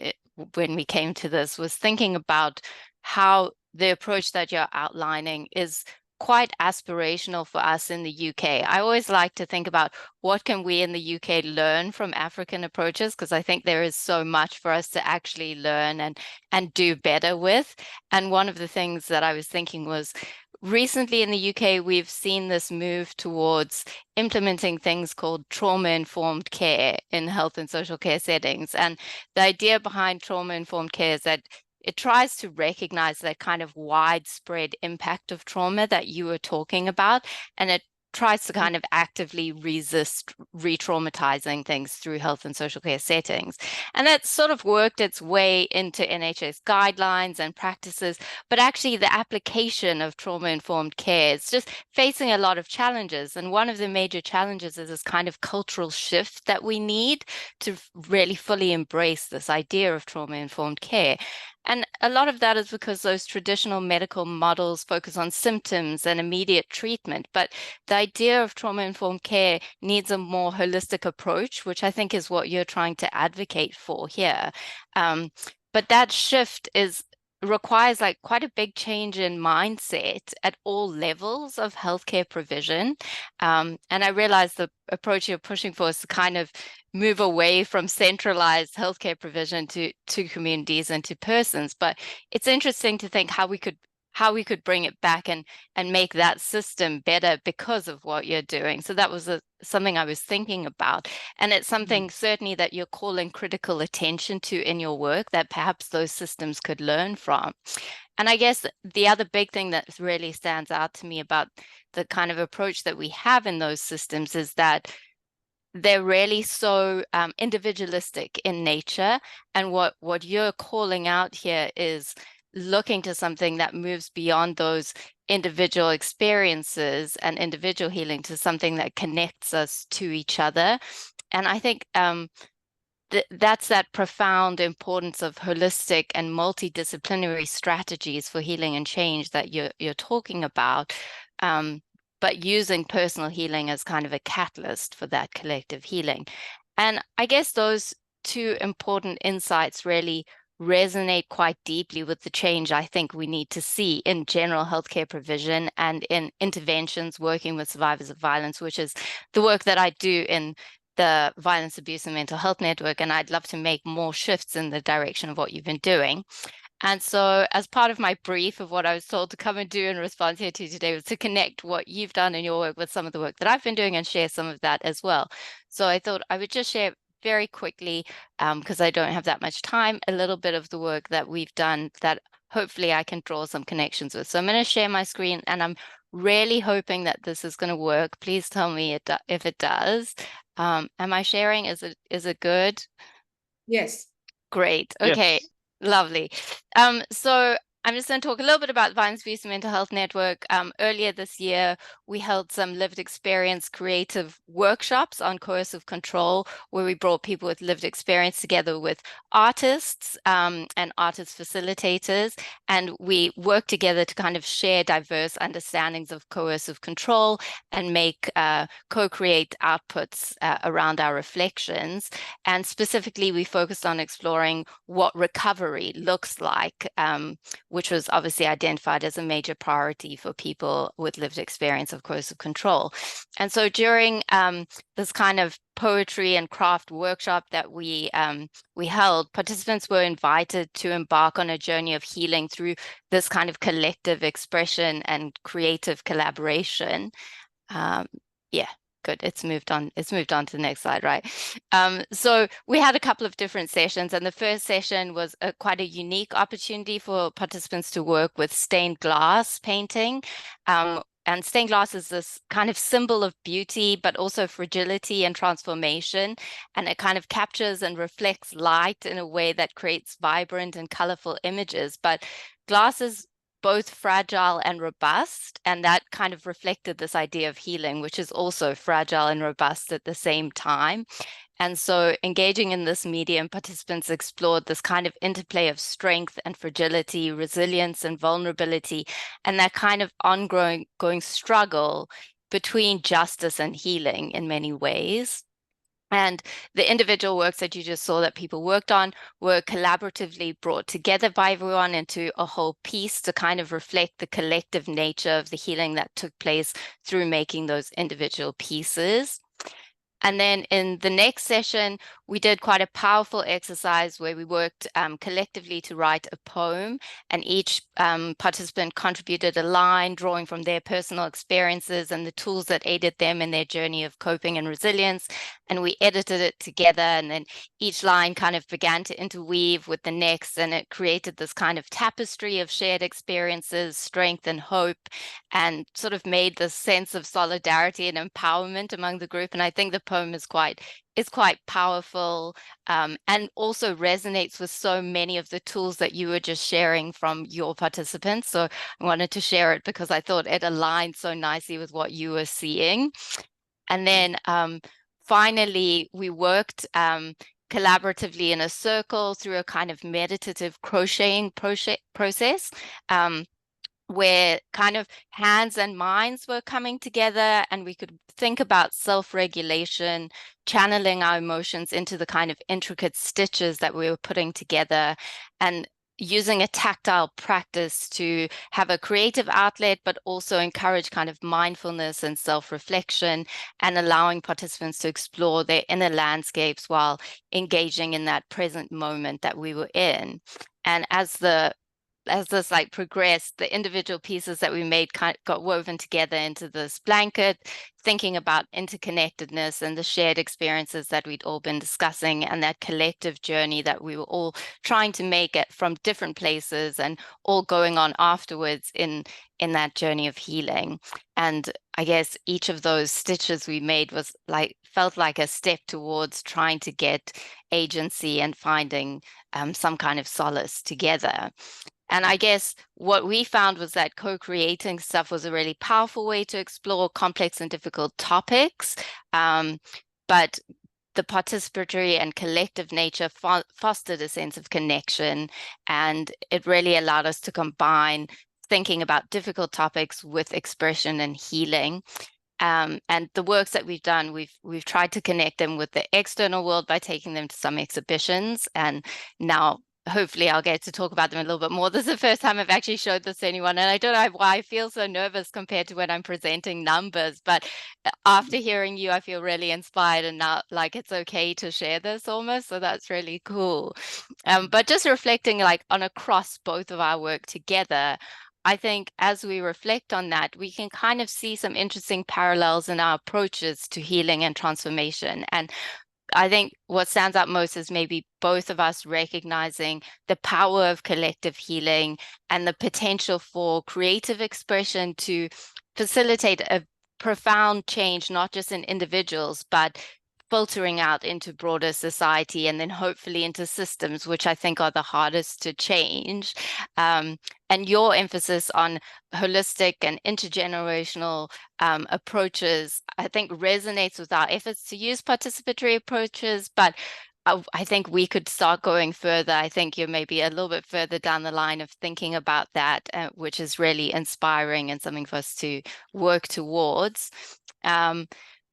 when we came to this was thinking about how the approach that you're outlining is quite aspirational for us in the UK. I always like to think about what can we in the UK learn from African approaches, because I think there is so much for us to actually learn and do better with. And one of the things that I was thinking was, recently in the UK, we've seen this move towards implementing things called trauma-informed care in health and social care settings. And the idea behind trauma-informed care is that it tries to recognize that kind of widespread impact of trauma that you were talking about, and it tries to kind of actively resist re-traumatizing things through health and social care settings. And that's sort of worked its way into NHS guidelines and practices, but actually the application of trauma-informed care is just facing a lot of challenges. And one of the major challenges is this kind of cultural shift that we need to really fully embrace this idea of trauma-informed care. And a lot of that is because those traditional medical models focus on symptoms and immediate treatment. But the idea of trauma-informed care needs a more holistic approach, which I think is what you're trying to advocate for here. But that shift requires like quite a big change in mindset at all levels of healthcare provision. And I realize the approach you're pushing for is to kind of move away from centralized healthcare provision to communities and to persons. But it's interesting to think how we could bring it back and make that system better because of what you're doing. So that was something I was thinking about. And it's something certainly that you're calling critical attention to in your work that perhaps those systems could learn from. And I guess the other big thing that really stands out to me about the kind of approach that we have in those systems is that they're really so individualistic in nature. And what you're calling out here is looking to something that moves beyond those individual experiences and individual healing to something that connects us to each other. And I think that's that profound importance of holistic and multidisciplinary strategies for healing and change that you're talking about, but using personal healing as kind of a catalyst for that collective healing. And I guess those two important insights really resonate quite deeply with the change I think we need to see in general healthcare provision and in interventions working with survivors of violence, which is the work that I do in the Violence, Abuse and Mental Health Network. And I'd love to make more shifts in the direction of what you've been doing. And so as part of my brief of what I was told to come and do in response here to today was to connect what you've done in your work with some of the work that I've been doing and share some of that as well. So I thought I would just share very quickly, because I don't have that much time, a little bit of the work that we've done that hopefully I can draw some connections with. So I'm going to share my screen, and I'm really hoping that this is going to work. Please tell me if it does. Am I sharing? Is it good? Yes. Great. Okay. Yes. Lovely. So I'm just going to talk a little bit about the Violence, Abuse and Mental Health Network. Earlier this year, we held some lived experience creative workshops on coercive control, where we brought people with lived experience together with artists and artist facilitators. And we worked together to kind of share diverse understandings of coercive control and make co-create outputs around our reflections. And specifically, we focused on exploring what recovery looks like, which was obviously identified as a major priority for people with lived experience of coercive control. And so during this kind of poetry and craft workshop that we held, participants were invited to embark on a journey of healing through this kind of collective expression and creative collaboration. Yeah. Good. It's moved on to the next slide, right? So we had a couple of different sessions, and the first session was quite a unique opportunity for participants to work with stained glass painting. And stained glass is this kind of symbol of beauty, but also fragility and transformation. And it kind of captures and reflects light in a way that creates vibrant and colorful images. But glass is both fragile and robust, and that kind of reflected this idea of healing, which is also fragile and robust at the same time. And so engaging in this medium, participants explored this kind of interplay of strength and fragility, resilience and vulnerability, and that kind of ongoing struggle between justice and healing in many ways. And the individual works that you just saw that people worked on were collaboratively brought together by everyone into a whole piece to kind of reflect the collective nature of the healing that took place through making those individual pieces. And then in the next session, we did quite a powerful exercise where we worked collectively to write a poem, and each participant contributed a line drawing from their personal experiences and the tools that aided them in their journey of coping and resilience. And we edited it together, and then each line kind of began to interweave with the next, and it created this kind of tapestry of shared experiences, strength and hope, and sort of made this sense of solidarity and empowerment among the group. And I think the poem is quite powerful, and also resonates with so many of the tools that you were just sharing from your participants. So I wanted to share it because I thought it aligned so nicely with what you were seeing. And then finally, we worked collaboratively in a circle through a kind of meditative crocheting process, where kind of hands and minds were coming together, and we could think about self-regulation, channeling our emotions into the kind of intricate stitches that we were putting together, and using a tactile practice to have a creative outlet, but also encourage kind of mindfulness and self-reflection, and allowing participants to explore their inner landscapes while engaging in that present moment that we were in. And as this like progressed, the individual pieces that we made got woven together into this blanket, thinking about interconnectedness and the shared experiences that we'd all been discussing, and that collective journey that we were all trying to make it from different places and all going on afterwards in that journey of healing. And I guess each of those stitches we made felt like a step towards trying to get agency and finding some kind of solace together. And I guess what we found was that co-creating stuff was a really powerful way to explore complex and difficult topics. But the participatory and collective nature fostered a sense of connection, and it really allowed us to combine thinking about difficult topics with expression and healing. And the works that we've done, we've tried to connect them with the external world by taking them to some exhibitions, and now hopefully I'll get to talk about them a little bit more. This is the first time I've actually showed this to anyone, and I don't know why I feel so nervous compared to when I'm presenting numbers, but after hearing you, I feel really inspired, and now like it's okay to share this almost, so that's really cool. But just reflecting like on across both of our work together, I think as we reflect on that, we can kind of see some interesting parallels in our approaches to healing and transformation. And I think what stands out most is maybe both of us recognizing the power of collective healing and the potential for creative expression to facilitate a profound change, not just in individuals, but filtering out into broader society, and then hopefully into systems, which I think are the hardest to change. And your emphasis on holistic and intergenerational approaches, I think, resonates with our efforts to use participatory approaches, but I think we could start going further. I think you're maybe a little bit further down the line of thinking about that, which is really inspiring and something for us to work towards.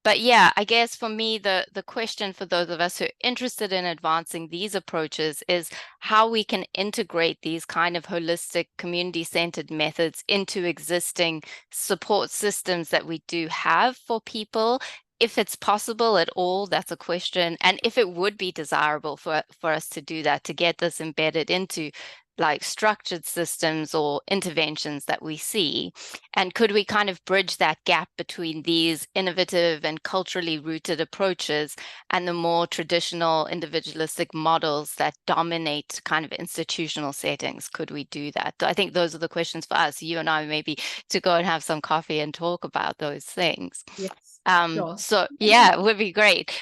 But yeah, I guess for me, the question for those of us who are interested in advancing these approaches is how we can integrate these kind of holistic, community-centered methods into existing support systems that we do have for people. If it's possible at all, that's a question. And if it would be desirable for us to do that, to get this embedded into like structured systems or interventions that we see, and could we kind of bridge that gap between these innovative and culturally rooted approaches and the more traditional individualistic models that dominate kind of institutional settings? Could we do that? So I think those are the questions for us, you and I, maybe to go and have some coffee and talk about those things. Yes. Sure. So yeah, it would be great.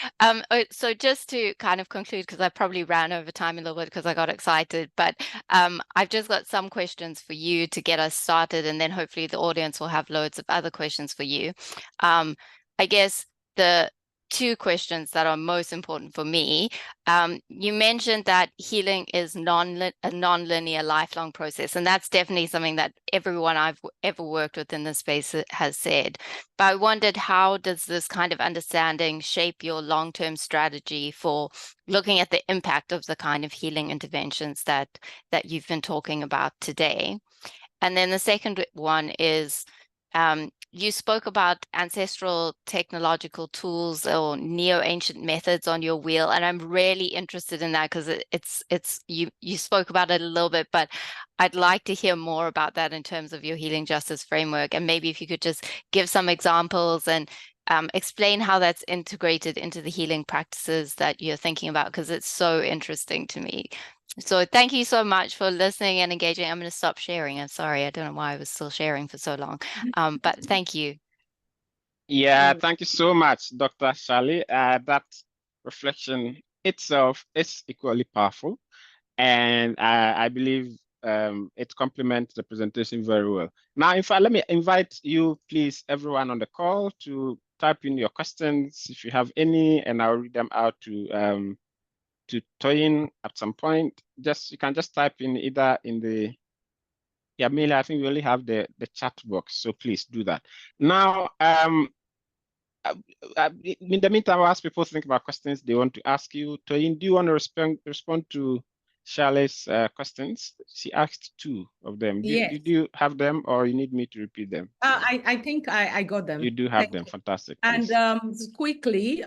So just to kind of conclude, because I probably ran over time a little bit because I got excited, but I've just got some questions for you to get us started, and then hopefully the audience will have loads of other questions for you. I guess the two questions that are most important for me, you mentioned that healing is a non-linear lifelong process, and that's definitely something that everyone I've ever worked with in this space has said. But I wondered, how does this kind of understanding shape your long-term strategy for looking at the impact of the kind of healing interventions that you've been talking about today? And then the second one is, you spoke about ancestral technological tools or neo-ancient methods on your wheel, and I'm really interested in that because it's you spoke about it a little bit, but I'd like to hear more about that in terms of your healing justice framework. And maybe if you could just give some examples and explain how that's integrated into the healing practices that you're thinking about, because it's so interesting to me. So thank you so much for listening and engaging. I'm going to stop sharing. I'm sorry, I don't know why I was still sharing for so long, but thank you. Yeah, thank you so much, Dr. Shali. That reflection itself is equally powerful, and I believe it complements the presentation very well. Now, in fact, let me invite you, please, everyone on the call, to type in your questions if you have any, and I'll read them out to Toyin at some point. You can just type in either in the Amelia, I think we only have the chat box, so please do that. Now, in the meantime, I'll ask people to think about questions they want to ask you. Toyin, do you want to respond to Charlotte's questions? She asked two of them. Yes. Do you have them, or you need me to repeat them? I think I got them. You do have them. Fantastic. And quickly,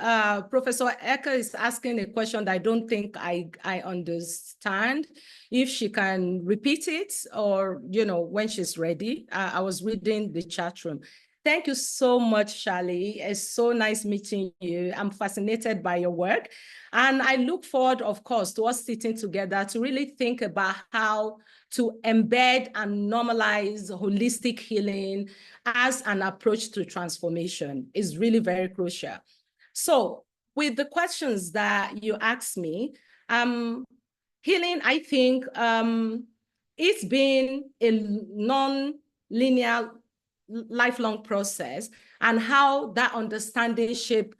Professor Ecker is asking a question that I don't think I understand. If she can repeat it, or when she's ready. I was reading the chat room. Thank you so much, Charlie. It's so nice meeting you. I'm fascinated by your work. And I look forward, of course, to us sitting together to really think about how to embed and normalize holistic healing as an approach to transformation. Is really very crucial. So with the questions that you asked me, healing, I think it's been a non-linear lifelong process, and how that understanding shaped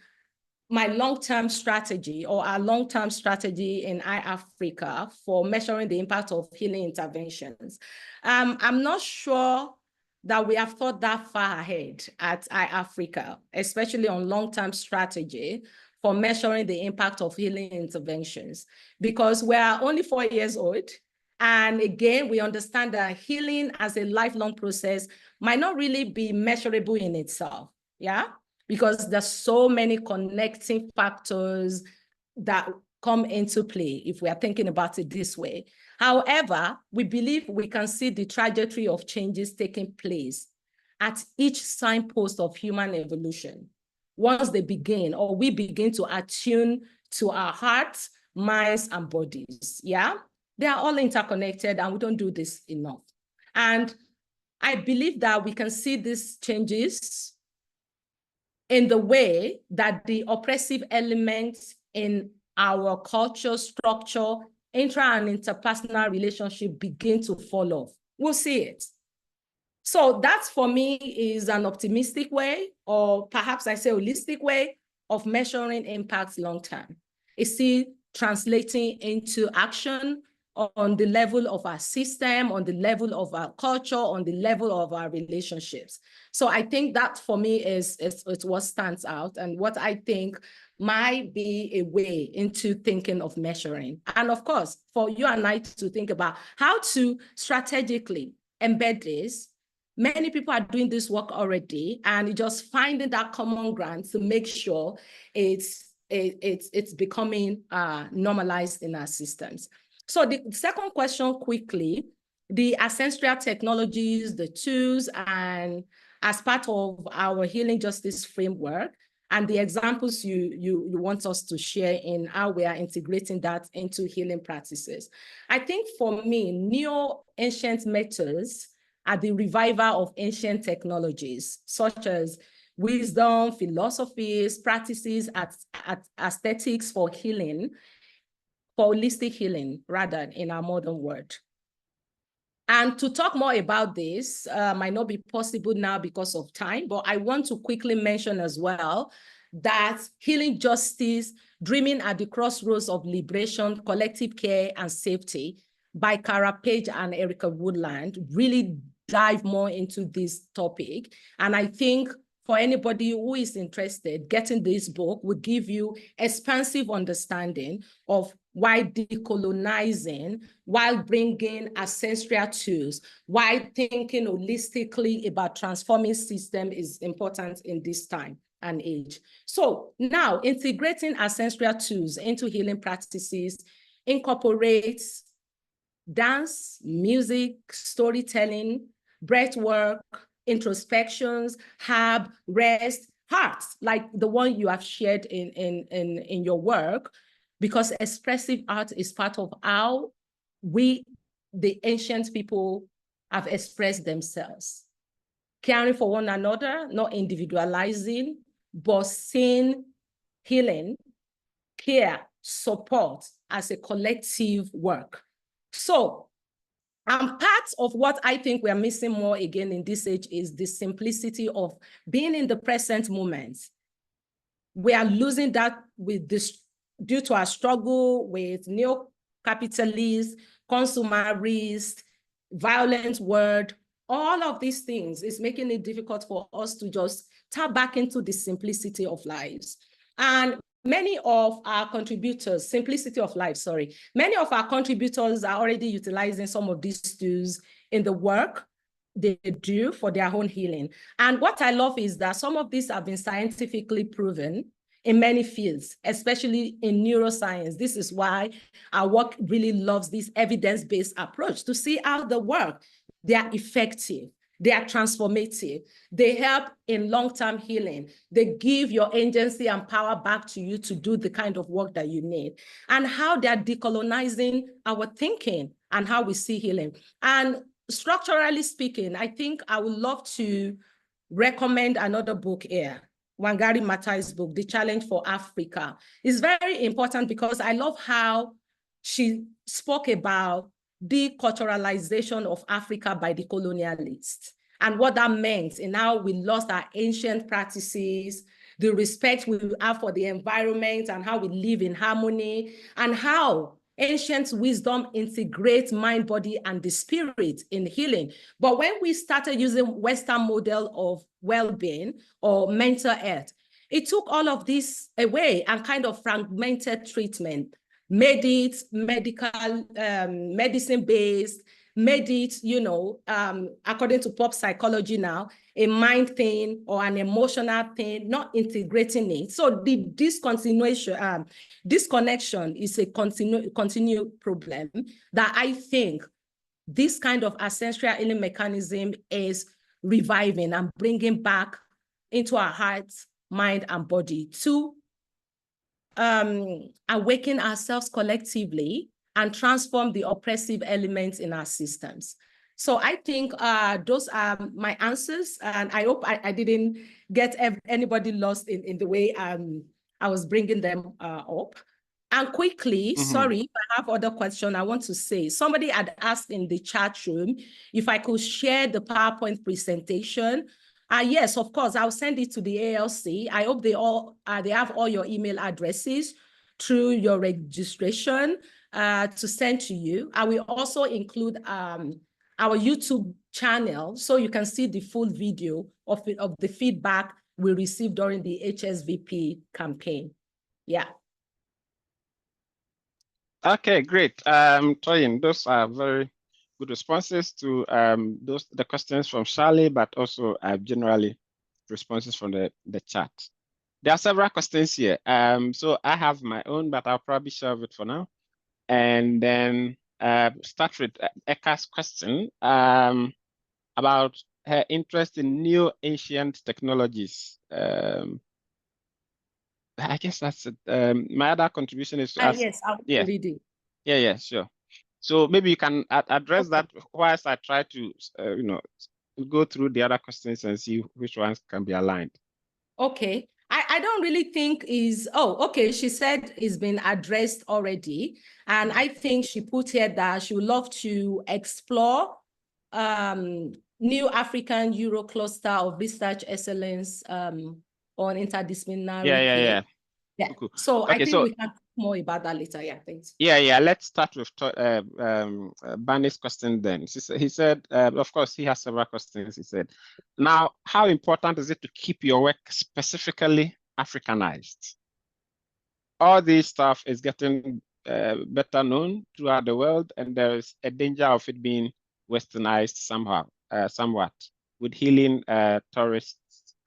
my long-term strategy, or our long-term strategy in ìAfrika for measuring the impact of healing interventions. I'm not sure that we have thought that far ahead at ìAfrika, especially on long-term strategy for measuring the impact of healing interventions, because we are only 4 years old. And again, we understand that healing as a lifelong process might not really be measurable in itself, yeah? Because there's so many connecting factors that come into play if we are thinking about it this way. However, we believe we can see the trajectory of changes taking place at each signpost of human evolution. Once they begin, or we begin to attune to our hearts, minds, and bodies, yeah? They are all interconnected, and we don't do this enough. And I believe that we can see these changes in the way that the oppressive elements in our culture, structure, intra and interpersonal relationship begin to fall off. We'll see it. So that for me is an optimistic way, or perhaps I say holistic way of measuring impacts long-term. It's still translating into action on the level of our system, on the level of our culture, on the level of our relationships. So I think that for me is what stands out and what I think might be a way into thinking of measuring. And of course, for you and I to think about how to strategically embed this. Many people are doing this work already, and just finding that common ground to make sure it's becoming normalized in our systems. So the second question quickly, the ancestral technologies, the tools, and as part of our healing justice framework, and the examples you want us to share in how we are integrating that into healing practices. I think for me, neo-ancient methods are the revival of ancient technologies, such as wisdom, philosophies, practices, aesthetics for healing, for holistic healing, rather, in our modern world. And to talk more about this might not be possible now because of time, but I want to quickly mention as well that healing justice, dreaming at the crossroads of liberation, collective care, and safety by Cara Page and Erica Woodland really dive more into this topic. And I think for anybody who is interested, getting this book will give you expansive understanding of why decolonizing, while bringing ancestral tools, why thinking holistically about transforming system is important in this time and age. So now integrating ancestral tools into healing practices incorporates dance, music, storytelling, breath work, introspections, herb, rest, hearts, like the one you have shared in your work, because expressive art is part of how we, the ancient people, have expressed themselves. Caring for one another, not individualizing, but seeing healing, care, support as a collective work. So, and part of what I think we are missing more again in this age is the simplicity of being in the present moment. We are losing that with this due to our struggle with neo-capitalist, consumerist, violent world. All of these things is making it difficult for us to just tap back into the simplicity of lives. And many of our contributors, simplicity of life, sorry, many of our contributors are already utilizing some of these tools in the work they do for their own healing. And what I love is that some of these have been scientifically proven in many fields, especially in neuroscience. This is why our work really loves this evidence-based approach to see how they work. They are effective. They are transformative. They help in long-term healing. They give your agency and power back to you to do the kind of work that you need. And how they are decolonizing our thinking and how we see healing. And structurally speaking, I think I would love to recommend another book here. Wangari Maathai's book, The Challenge for Africa. Is very important because I love how she spoke about deculturalization of Africa by the colonialists and what that meant and how we lost our ancient practices, the respect we have for the environment and how we live in harmony, and how ancient wisdom integrates mind, body, and the spirit in healing. But when we started using Western model of well-being or mental health, it took all of this away and kind of fragmented treatment, made it medical, medicine-based, made it, according to pop psychology now, a mind thing or an emotional thing, not integrating it. So the disconnection is a continued problem that I think this kind of ancestral healing mechanism is reviving and bringing back into our hearts, mind, and body to awaken ourselves collectively and transform the oppressive elements in our systems. So I think those are my answers, and I hope I didn't get anybody lost in the way I was bringing them up. And quickly, sorry, if I have other questions, I want to say, somebody had asked in the chat room if I could share the PowerPoint presentation. Yes, of course, I'll send it to the ALC. I hope they have all your email addresses through your registration to send to you. I will also include our YouTube channel so you can see the full video of the feedback we received during the HSVP campaign. Yeah. Okay, great. Toyin, those are very good responses to the questions from Charlie, but also generally responses from the chat. There are several questions here. So I have my own, but I'll probably share it for now. And then start with Eka's question about her interest in new ancient technologies. I guess that's it. My other contribution is to ask. Yes, I'll read it. Yeah, sure. So maybe you can address that whilst I try to, go through the other questions and see which ones can be aligned. Okay. I don't really think she said it's been addressed already. And I think she put here that she would love to explore new African Euro cluster of research excellence on interdisciplinary care. Yeah. Cool. So okay, I think we can talk more about that later. Yeah, thanks. Yeah. Let's start with Barney's question then. He said, of course, he has several questions. He said, now, how important is it to keep your work specifically Africanized? All this stuff is getting better known throughout the world, and there is a danger of it being westernized somewhat, with healing tourists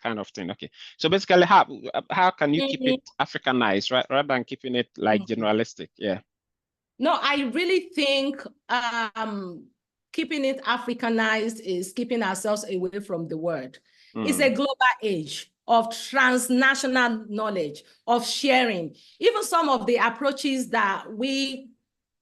kind of thing. Okay, so basically, how can you keep it Africanized, right, rather than keeping it like generalistic? Yeah. No, I really think keeping it Africanized is keeping ourselves away from the word. It's a global age of transnational knowledge, of sharing. Even some of the approaches that we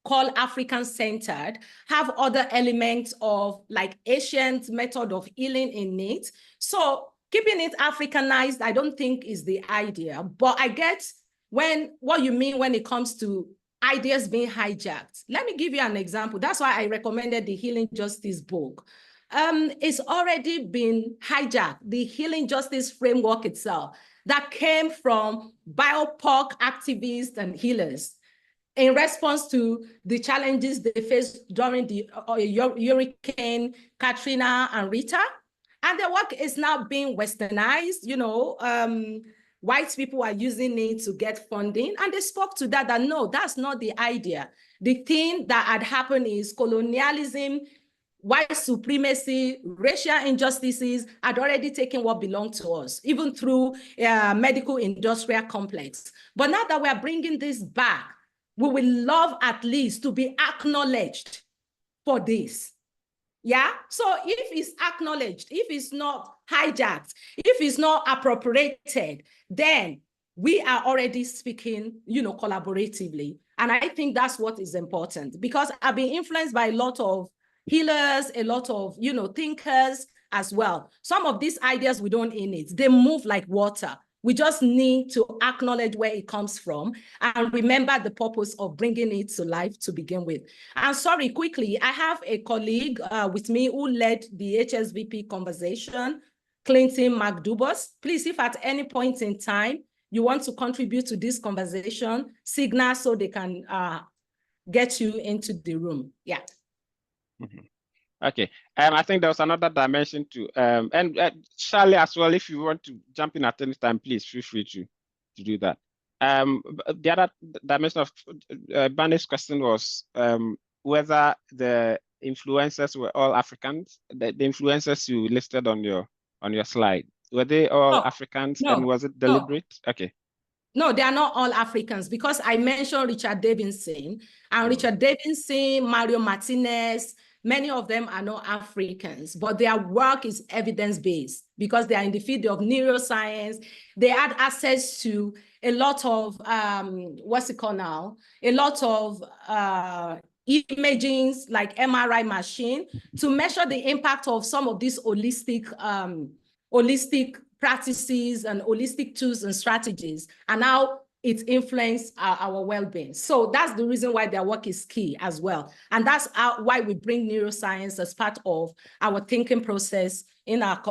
call African-centered have other elements of like ancient method of healing in it. So keeping it Africanized, I don't think is the idea, but I get what you mean when it comes to ideas being hijacked. Let me give you an example. That's why I recommended the Healing Justice book. It's already been hijacked, the Healing Justice framework itself, that came from BIPOC activists and healers in response to the challenges they faced during the Hurricane Katrina and Rita. And the work is now being westernized, white people are using it to get funding, and they spoke to that no, that's not the idea. The thing that had happened is colonialism, white supremacy, racial injustices had already taken what belonged to us, even through medical industrial complex. But now that we are bringing this back, we will love at least to be acknowledged for this. Yeah, so if it's acknowledged, if it's not hijacked, if it's not appropriated, then we are already speaking, collaboratively. And I think that's what is important, because I've been influenced by a lot of healers, a lot of, thinkers as well. Some of these ideas, we don't in it. They move like water. We just need to acknowledge where it comes from and remember the purpose of bringing it to life to begin with. And sorry, quickly, I have a colleague with me who led the HSVP conversation, Clinton McDubus. Please, if at any point in time you want to contribute to this conversation, signal so they can get you into the room. Yeah. Okay, I think there was another dimension to, and Charlie as well, if you want to jump in at any time, please feel free to do that. The other dimension of Barney's question was whether the influencers were all Africans. The influencers you listed on your slide, were they all Africans, and was it deliberate? Okay. No, they are not all Africans, because I mentioned Richard Davidson, and Richard Davidson, Mario Martinez, many of them are not Africans, but their work is evidence-based because they are in the field of neuroscience. They had access to a lot of, a lot of imaging like MRI machine to measure the impact of some of these holistic practices and holistic tools and strategies, and how it influences our well-being. So that's the reason why their work is key as well. And that's why we bring neuroscience as part of our thinking process in our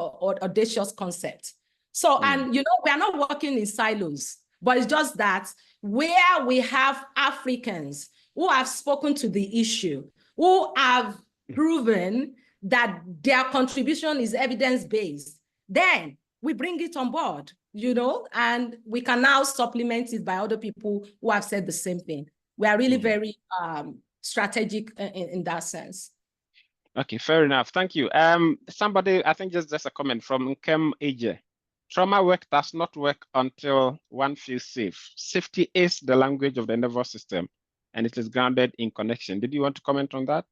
audacious concept. So, and you know, we are not working in silos, but it's just that where we have Africans who have spoken to the issue, who have proven that their contribution is evidence-based, then we bring it on board, you know, and we can now supplement it by other people who have said the same thing. We are really very strategic in that sense. Okay, fair enough. Thank you. Somebody, I think just a comment from Nkem Eje. Trauma work does not work until one feels safe. Safety is the language of the nervous system, and it is grounded in connection. Did you want to comment on that?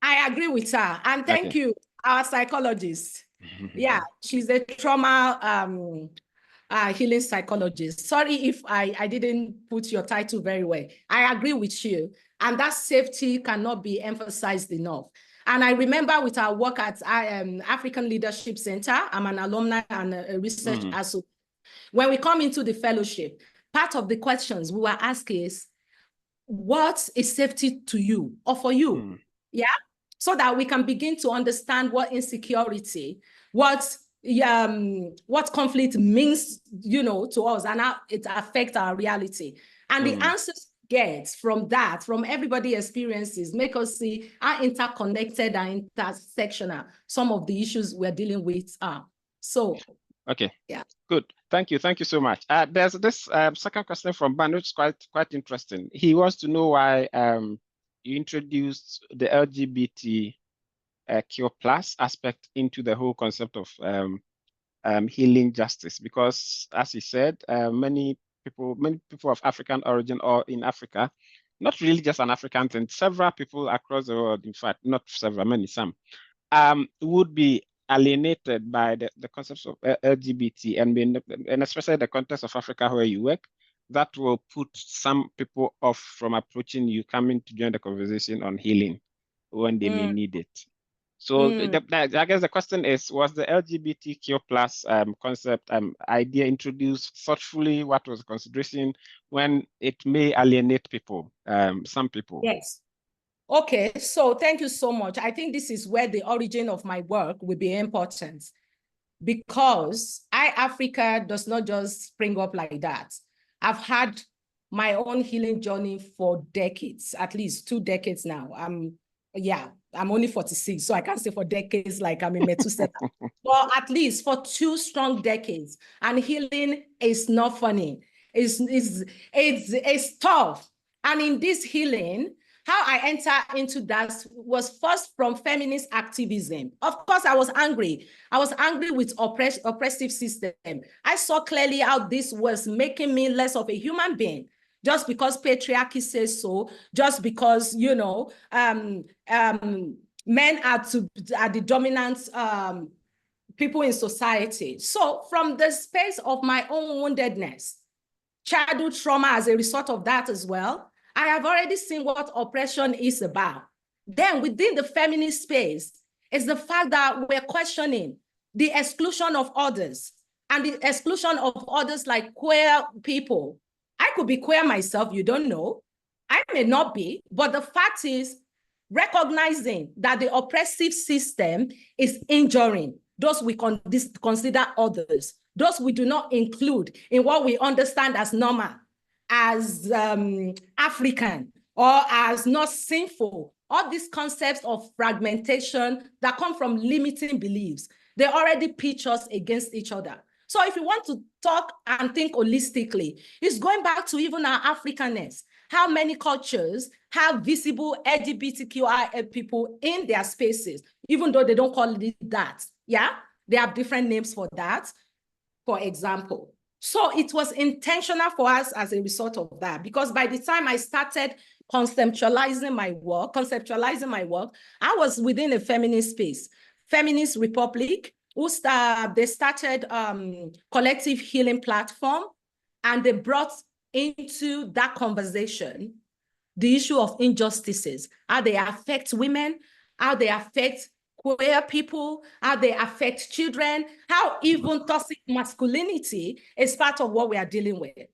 I agree with her. And thank you, our psychologist. Yeah, she's a trauma healing psychologist. Sorry if I didn't put your title very well. I agree with you. And that safety cannot be emphasized enough. And I remember with our work at African Leadership Center, I'm an alumni and a research associate. When we come into the fellowship, part of the questions we were asked is, what is safety to you or for you? Yeah, so that we can begin to understand what insecurity, what conflict means, you know, to us and how it affects our reality. And the answers get from that, from everybody's experiences, make us see how interconnected and intersectional some of the issues we're dealing with are. So, okay, yeah, good. Thank you so much. There's this second question from Ban, which is quite interesting. He wants to know why you introduced the LGBTQ+ aspect into the whole concept of healing justice, because, as he said, many people of African origin or in Africa, not really just an African thing, several people across the world, in fact, not several, many, some, would be alienated by the concepts of LGBT, and especially the context of Africa where you work, that will put some people off from approaching you, coming to join the conversation on healing when they may need it. So I guess the question is, was the LGBTQ+ concept idea introduced thoughtfully? What was the consideration when it may alienate people, some people? Yes. Okay, so thank you so much. I think this is where the origin of my work will be important, because ìAfrika does not just spring up like that. I've had my own healing journey for decades, at least 2 decades now. I'm only 46, so I can't say for decades like I'm in Methuselah, but at least for 2 strong decades. And healing is not funny. It's tough. And in this healing, how I entered into that was first from feminist activism. Of course, I was angry. I was angry with oppressive system. I saw clearly how this was making me less of a human being, just because patriarchy says so, just because, you know, men are the dominant people in society. So from the space of my own woundedness, childhood trauma as a result of that as well, I have already seen what oppression is about. Then within the feminist space is the fact that we're questioning the exclusion of others, and the exclusion of others like queer people. I could be queer myself, you don't know. I may not be, but the fact is recognizing that the oppressive system is injuring those we consider others, those we do not include in what we understand as normal, as African, or as not sinful. All these concepts of fragmentation that come from limiting beliefs, they already pitch us against each other. So if you want to talk and think holistically, it's going back to even our Africanness. How many cultures have visible LGBTQI people in their spaces, even though they don't call it that? Yeah, they have different names for that, for example. So it was intentional for us as a result of that, because by the time I started conceptualizing my work, I was within a feminist space, Feminist Republic, they started collective healing platform, and they brought into that conversation the issue of injustices, how they affect women, how they affect queer people, how they affect children, how even toxic masculinity is part of what we are dealing with.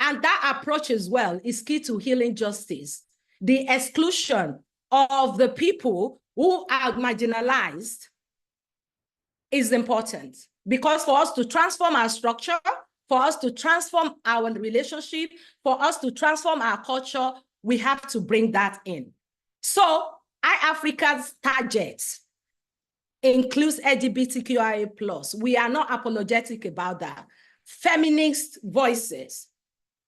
And that approach as well is key to healing justice. The exclusion of the people who are marginalized is important, because for us to transform our structure, for us to transform our relationship, for us to transform our culture, we have to bring that in. So ìAfrika's target includes LGBTQIA+. We are not apologetic about that. Feminist voices.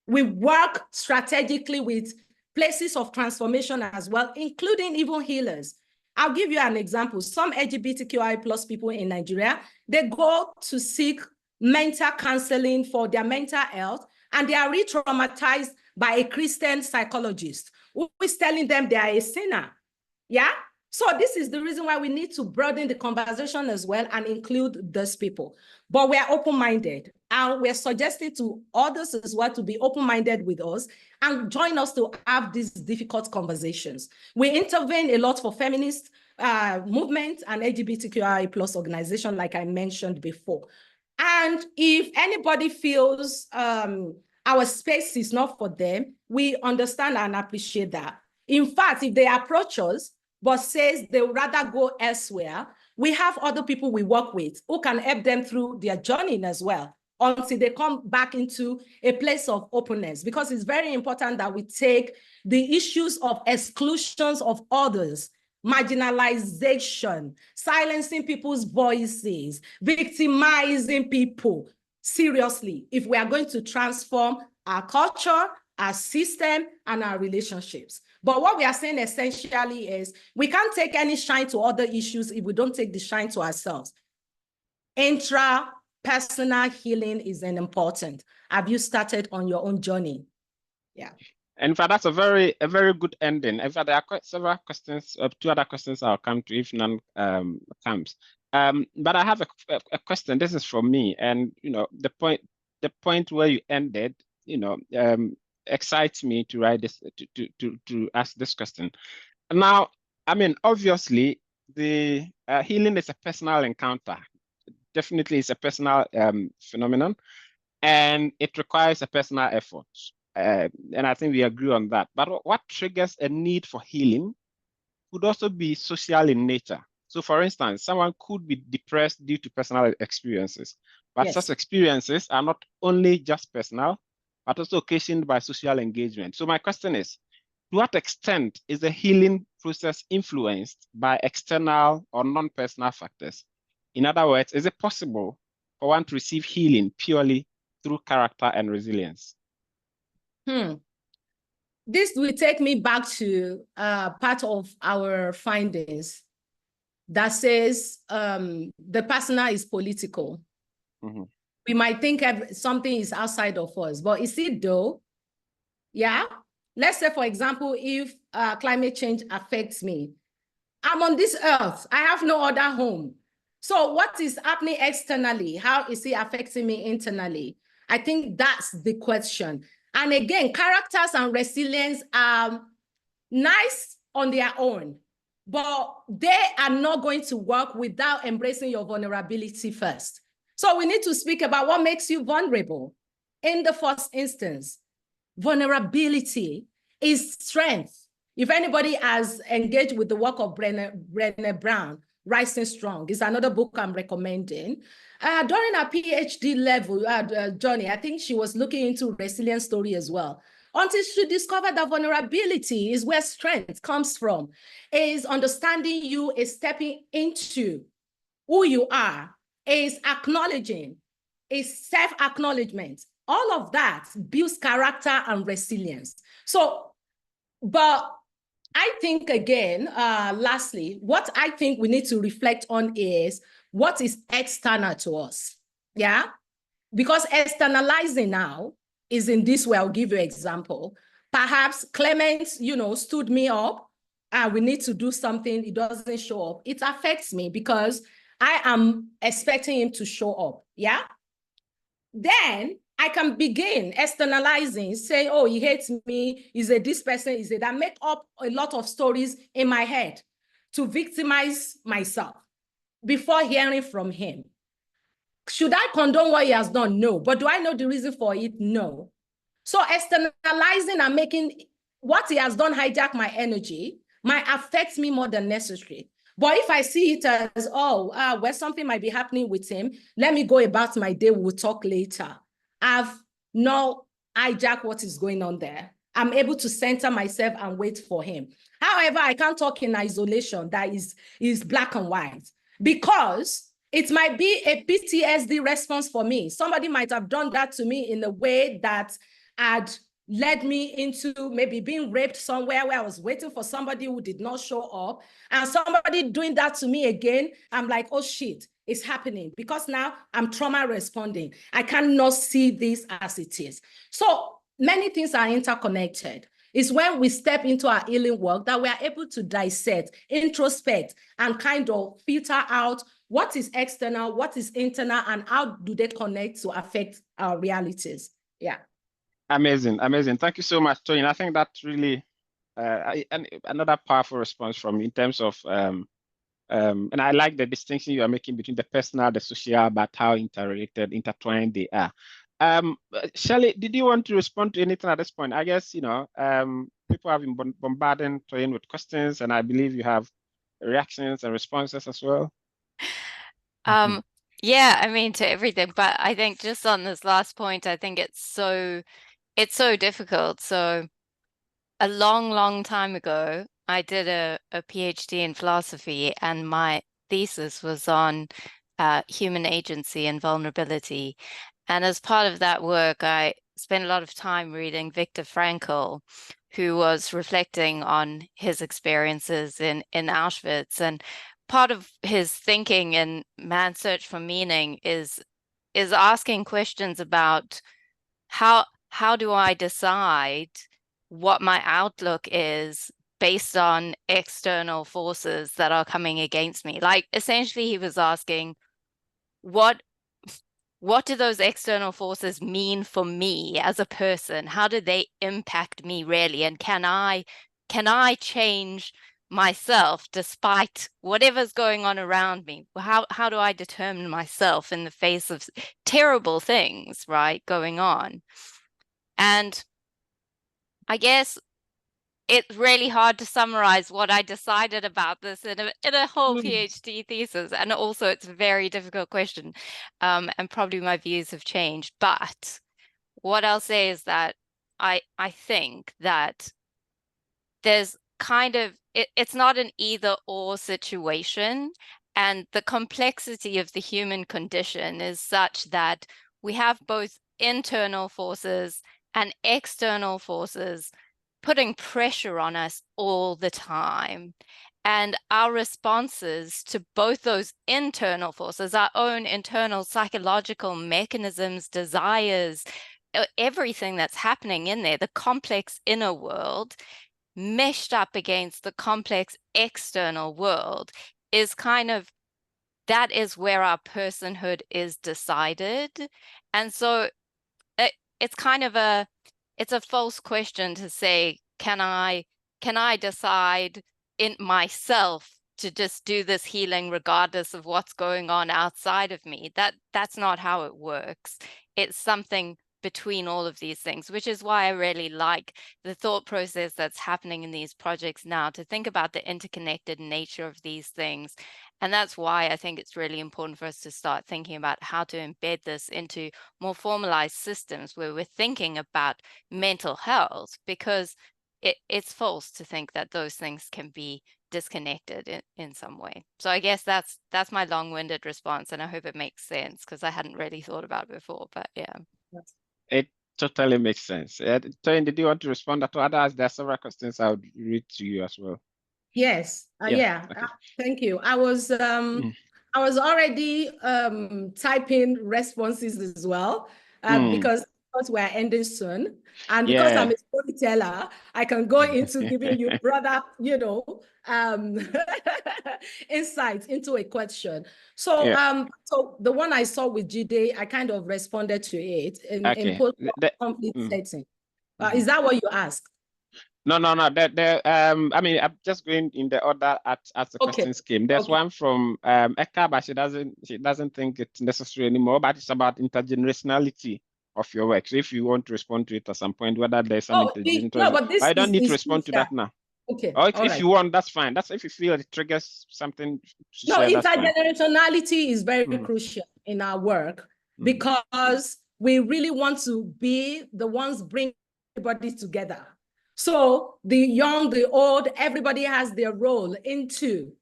We work strategically with places of transformation as well, including even healers. I'll give you an example. Some LGBTQI+ people in Nigeria, they go to seek mental counseling for their mental health, and they are re-traumatized by a Christian psychologist who is telling them they are a sinner. Yeah? So this is the reason why we need to broaden the conversation as well and include those people. But we're open-minded, and we're suggesting to others as well to be open-minded with us and join us to have these difficult conversations. We intervene a lot for feminist movement and LGBTQI+ organization, like I mentioned before. And if anybody feels our space is not for them, we understand and appreciate that. In fact, if they approach us, but says they would rather go elsewhere, we have other people we work with who can help them through their journey as well, until they come back into a place of openness, because it's very important that we take the issues of exclusions of others, marginalization, silencing people's voices, victimizing people seriously, if we are going to transform our culture, our system, and our relationships. But what we are saying essentially is we can't take any shine to other issues if we don't take the shine to ourselves. Intra-personal healing is important. Have you started on your own journey? Yeah. In fact, that's a very good ending. In fact, there are several questions, 2 other questions I'll come to if none comes. But I have a question. This is from me, and the point where you ended, excites me to write this, to ask this question. Now, I mean, obviously, the healing is a personal encounter. Definitely, it's a personal phenomenon, and it requires a personal effort. And I think we agree on that. But what triggers a need for healing could also be social in nature. So, for instance, someone could be depressed due to personal experiences, but Yes. such experiences are not only just personal, but also occasioned by social engagement. So my question is, to what extent is the healing process influenced by external or non-personal factors? In other words, is it possible for one to receive healing purely through character and resilience? This will take me back to part of our findings that says the personal is political. Mm-hmm. We might think something is outside of us, but is it though? Yeah. Let's say, for example, if climate change affects me, I'm on this earth. I have no other home. So what is happening externally? How is it affecting me internally? I think that's the question. And again, characters and resilience are nice on their own, but they are not going to work without embracing your vulnerability first. So we need to speak about what makes you vulnerable. In the first instance, vulnerability is strength. If anybody has engaged with the work of Brené Brown, Rising Strong is another book I'm recommending. During her PhD level journey, I think she was looking into resilience story as well, until she discovered that vulnerability is where strength comes from, is understanding you, is stepping into who you are, is acknowledging, is self-acknowledgement. All of that builds character and resilience. So, but I think again, lastly, what I think we need to reflect on is what is external to us. Yeah, because externalizing now is in this way. I'll give you an example. Perhaps Clement, stood me up and we need to do something. It doesn't show up. It affects me because I am expecting him to show up. Yeah. Then I I can begin externalizing, say, oh, he hates me, he's a this person, he's a that, make up a lot of stories in my head to victimize myself before hearing from him. Should I condone what he has done? No. But do I know the reason for it? No. So externalizing and making what he has done hijack my energy might affect me more than necessary. But if I see it as, oh, where something might be happening with him, let me go about my day, we'll talk later. I've not hijacked what is going on there. I'm able to center myself and wait for him. However, I can't talk in isolation that is black and white, because it might be a PTSD response for me. Somebody might have done that to me in a way that had led me into maybe being raped somewhere where I was waiting for somebody who did not show up, and somebody doing that to me again. I'm like, oh shit, it's happening, because now I'm trauma responding. I cannot see this as it is. So many things are interconnected. It's when we step into our healing work that we are able to dissect, introspect, and kind of filter out what is external, what is internal, and how do they connect to affect our realities. Yeah. Amazing, amazing. Thank you so much, Toyin. I think that's really another powerful response from you in terms of, and I like the distinction you are making between the personal, the social, but how interrelated, intertwined they are. Shelley, did you want to respond to anything at this point? I guess, people have been bombarding Toyin with questions, and I believe you have reactions and responses as well. Yeah, I mean, to everything, but I think just on this last point, I think it's so difficult. So a long time ago, I did a PhD in philosophy, and my thesis was on human agency and vulnerability. And as part of that work, I spent a lot of time reading Viktor Frankl, who was reflecting on his experiences in Auschwitz. And part of his thinking in Man's Search for Meaning is asking questions about how do I decide what my outlook is based on external forces that are coming against me. Like, essentially, he was asking, what do those external forces mean for me as a person? How do they impact me really? And can I change myself despite whatever's going on around me? How do I determine myself in the face of terrible things, right, going on? And I guess it's really hard to summarize what I decided about this in a whole PhD thesis. And also it's a very difficult question. And probably my views have changed. But what I'll say is that I think that there's kind of, it's not an either or situation. And the complexity of the human condition is such that we have both internal forces and external forces putting pressure on us all the time. And our responses to both those internal forces, our own internal psychological mechanisms, desires, everything that's happening in there, the complex inner world, meshed up against the complex external world, is kind of, that is where our personhood is decided. And so it's kind of it's a false question to say, can I decide in myself to just do this healing regardless of what's going on outside of me? That's not how it works. It's something between all of these things, which is why I really like the thought process that's happening in these projects now, to think about the interconnected nature of these things. And that's why I think it's really important for us to start thinking about how to embed this into more formalized systems where we're thinking about mental health, because it's false to think that those things can be disconnected in some way. So I guess that's my long-winded response, and I hope it makes sense, because I hadn't really thought about it before, but yeah. It totally makes sense. Toyin, did you want to respond to others? There are several questions I would read to you as well. Yes. Yeah. Okay. Thank you. I was already typing responses as well, because because we're ending soon. And because I'm a storyteller, I can go into giving you broader, insights into a question. So, so the one I saw with Jide, I kind of responded to it in post-conflict setting. Is that what you asked? No. I mean, I'm just going in the order as the questions came. There's one from Eka, but she doesn't think it's necessary anymore. But it's about intergenerationality of your work. So if you want to respond to it at some point, whether there's some intergenerational, but this I don't need to respond to that now. Okay. Or if you want, that's fine. That's if you feel it triggers something. No, intergenerationality is very crucial in our work because we really want to be the ones bring everybody together. So the young, the old, everybody has their role into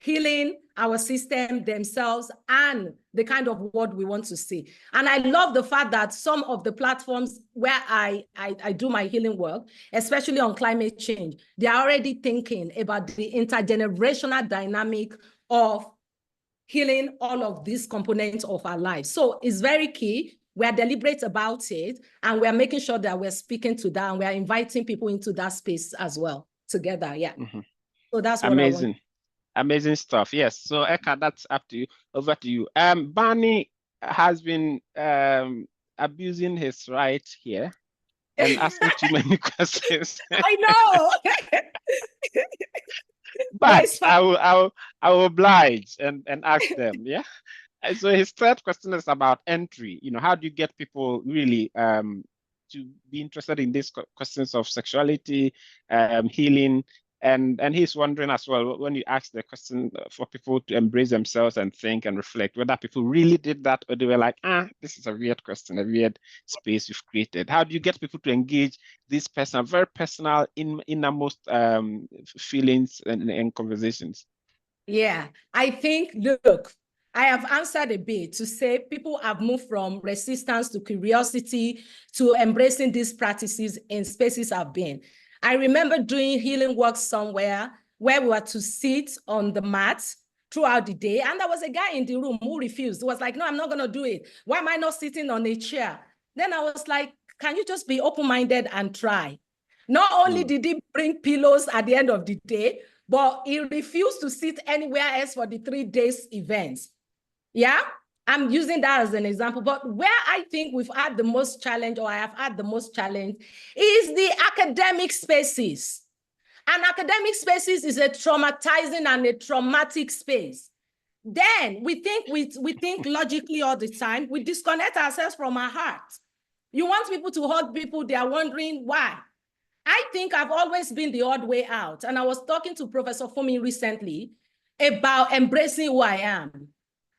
healing our system, themselves, and the kind of world we want to see. And I love the fact that some of the platforms where I do my healing work, especially on climate change, they are already thinking about the intergenerational dynamic of healing all of these components of our lives. So it's very key. We're deliberate about it, and we're making sure that we're speaking to that, and we're inviting people into that space as well together. Yeah. So that's what amazing. I want. Amazing stuff. Yes. So Eka, that's up to you. Over to you. Barney has been abusing his right here and asking too many questions. I know. But I will oblige and ask them. Yeah. And so his third question is about entry. How do you get people really to be interested in these questions of sexuality, healing? And he's wondering as well, when you ask the question for people to embrace themselves and think and reflect, whether people really did that or they were like, this is a weird question, a weird space you've created. How do you get people to engage this personal, very personal, innermost feelings and conversations? Yeah, I think, look, I have answered a bit to say people have moved from resistance to curiosity to embracing these practices in spaces I've been. I remember doing healing work somewhere where we were to sit on the mat throughout the day. And there was a guy in the room who refused. He was like, no, I'm not going to do it. Why am I not sitting on a chair? Then I was like, can you just be open-minded and try? Not only did he bring pillows at the end of the day, but he refused to sit anywhere else for the 3 days events. Yeah, I'm using that as an example. But where I think we've had the most challenge, or I have had the most challenge, is the academic spaces. And academic spaces is a traumatizing and a traumatic space. Then we think logically all the time. We disconnect ourselves from our heart. You want people to hug people, they are wondering why. I think I've always been the odd way out. And I was talking to Professor Fumi recently about embracing who I am.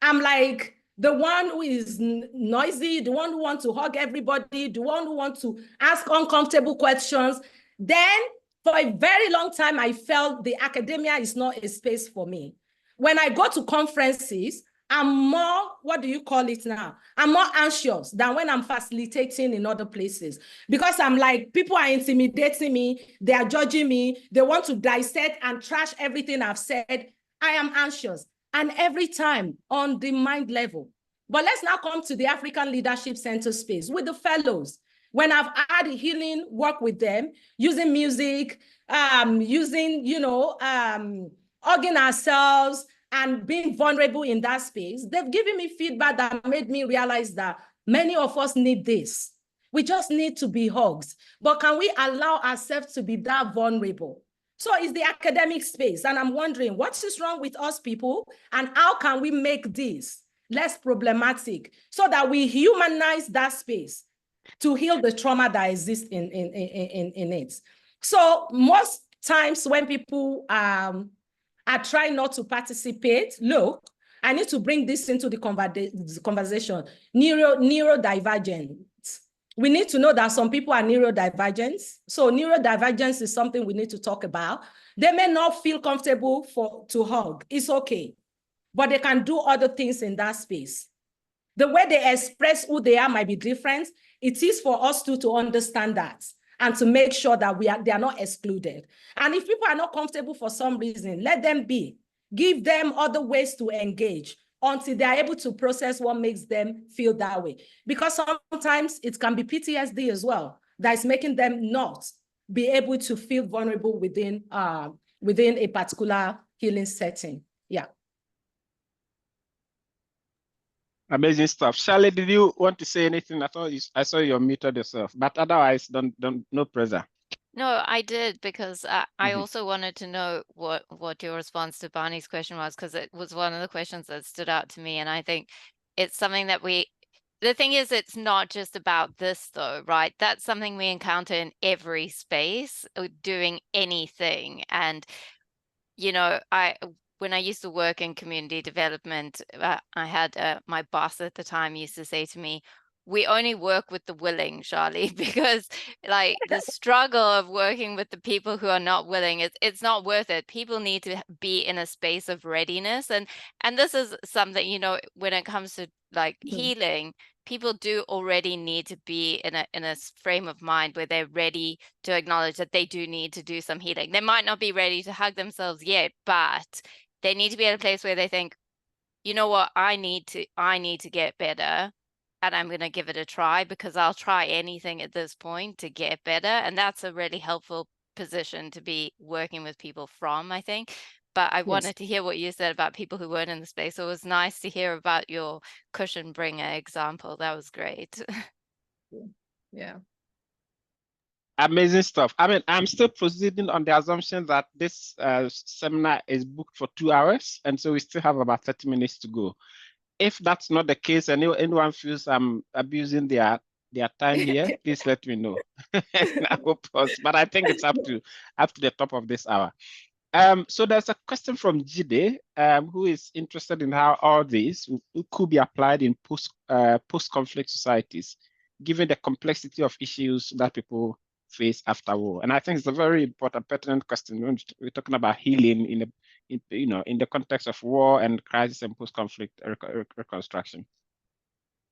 I'm like the one who is noisy, the one who wants to hug everybody, the one who wants to ask uncomfortable questions. Then for a very long time, I felt the academia is not a space for me. When I go to conferences, I'm more, what do you call it now? I'm more anxious than when I'm facilitating in other places, because I'm like, people are intimidating me, they are judging me, they want to dissect and trash everything I've said. I am anxious. And every time on the mind level. But let's now come to the African Leadership Center space with the fellows. When I've had healing work with them, using music, hugging ourselves and being vulnerable in that space, they've given me feedback that made me realize that many of us need this. We just need to be hugged. But can we allow ourselves to be that vulnerable? So it's the academic space. And I'm wondering, what is wrong with us people? And how can we make this less problematic so that we humanize that space to heal the trauma that exists in it? So most times when people are trying not to participate, look, I need to bring this into the conversation. Neurodivergent. We need to know that some people are neurodivergent. So neurodivergence is something we need to talk about. They may not feel comfortable to hug. It's okay. But they can do other things in that space. The way they express who they are might be different. It is for us to understand that and to make sure that they are not excluded. And if people are not comfortable for some reason, let them be. Give them other ways to engage. until they are able to process what makes them feel that way. Because sometimes it can be PTSD as well that is making them not be able to feel vulnerable within a particular healing setting. Yeah. Amazing stuff. Charlie, did you want to say anything? I saw you muted yourself, but otherwise, don't no pressure. No, I did, because I also wanted to know what your response to Barney's question was, because it was one of the questions that stood out to me. And I think it's something that the thing is, it's not just about this though, right? That's something we encounter in every space, doing anything. And, you know, when I used to work in community development, I had my boss at the time used to say to me, we only work with the willing, Charlie, because like the struggle of working with the people who are not willing, it's not worth it. People need to be in a space of readiness. And this is something, you know, when it comes to like healing, people do already need to be in a frame of mind where they're ready to acknowledge that they do need to do some healing. They might not be ready to hug themselves yet, but they need to be at a place where they think, you know what, I need to get better, and I'm going to give it a try, because I'll try anything at this point to get better. And that's a really helpful position to be working with people from, I think. But I wanted to hear what you said about people who weren't in the space. So it was nice to hear about your cushion bringer example. That was great. Yeah. Amazing stuff. I mean, I'm still proceeding on the assumption that this seminar is booked for 2 hours, and so we still have about 30 minutes to go. If that's not the case, and anyone feels I'm abusing their time here, please let me know. I will pause, but I think it's up to the top of this hour. So there's a question from Jide, who is interested in how all this could be applied in post-conflict societies, given the complexity of issues that people face after war. And I think it's a very important, pertinent question when we're talking about healing in the context of war and crisis and post-conflict reconstruction.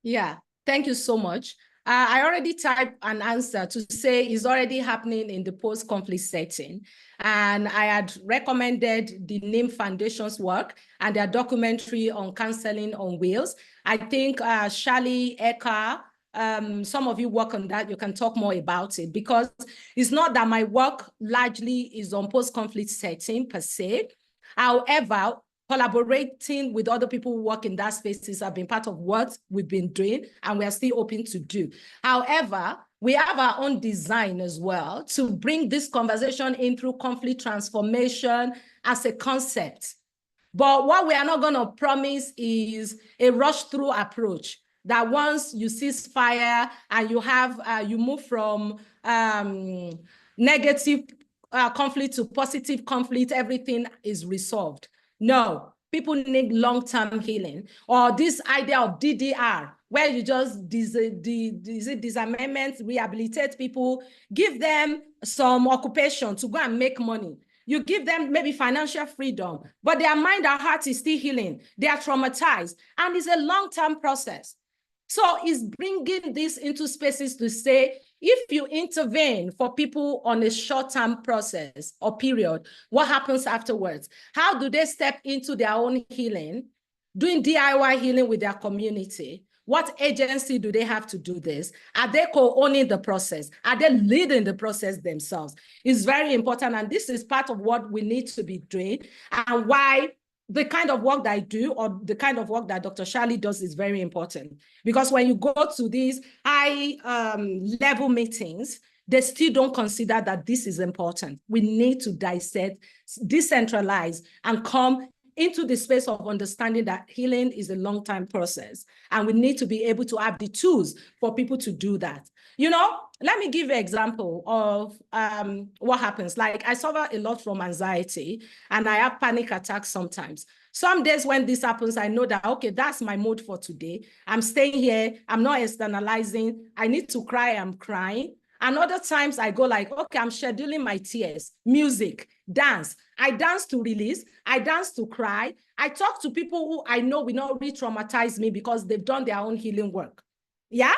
Yeah, thank you so much. I already typed an answer to say it's already happening in the post-conflict setting. And I had recommended the NIM Foundation's work and their documentary on counseling on wheels. I think Charlie, Eka, some of you work on that. You can talk more about it, because it's not that my work largely is on post-conflict setting per se. However, collaborating with other people who work in that spaces have been part of what we've been doing, and we are still open to do. However, we have our own design as well to bring this conversation in through conflict transformation as a concept. But what we are not going to promise is a rush-through approach, that once you cease fire and you move from negative conflict to positive conflict, everything is resolved. No, people need long-term healing, or this idea of DDR, where you just disarmament, rehabilitate people, give them some occupation to go and make money. You give them maybe financial freedom, but their mind and heart is still healing. They are traumatized, and it's a long-term process. So it's bringing this into spaces to say, if you intervene for people on a short-term process or period, what happens afterwards? How do they step into their own healing, doing DIY healing with their community? What agency do they have to do this? Are they co-owning the process? Are they leading the process themselves? It's very important, and this is part of what we need to be doing, and why the kind of work that I do, or the kind of work that Dr. Charlie does, is very important. Because when you go to these high level meetings, they still don't consider that this is important. We need to dissect, decentralize, and come into the space of understanding that healing is a long-term process. And we need to be able to have the tools for people to do that. You know, let me give you an example of what happens. Like, I suffer a lot from anxiety, and I have panic attacks sometimes. Some days when this happens, I know that, okay, that's my mood for today. I'm staying here. I'm not externalizing. I need to cry. I'm crying. And other times I go like, okay, I'm scheduling my tears, music, dance. I dance to release. I dance to cry. I talk to people who I know will not re-traumatize me because they've done their own healing work. Yeah?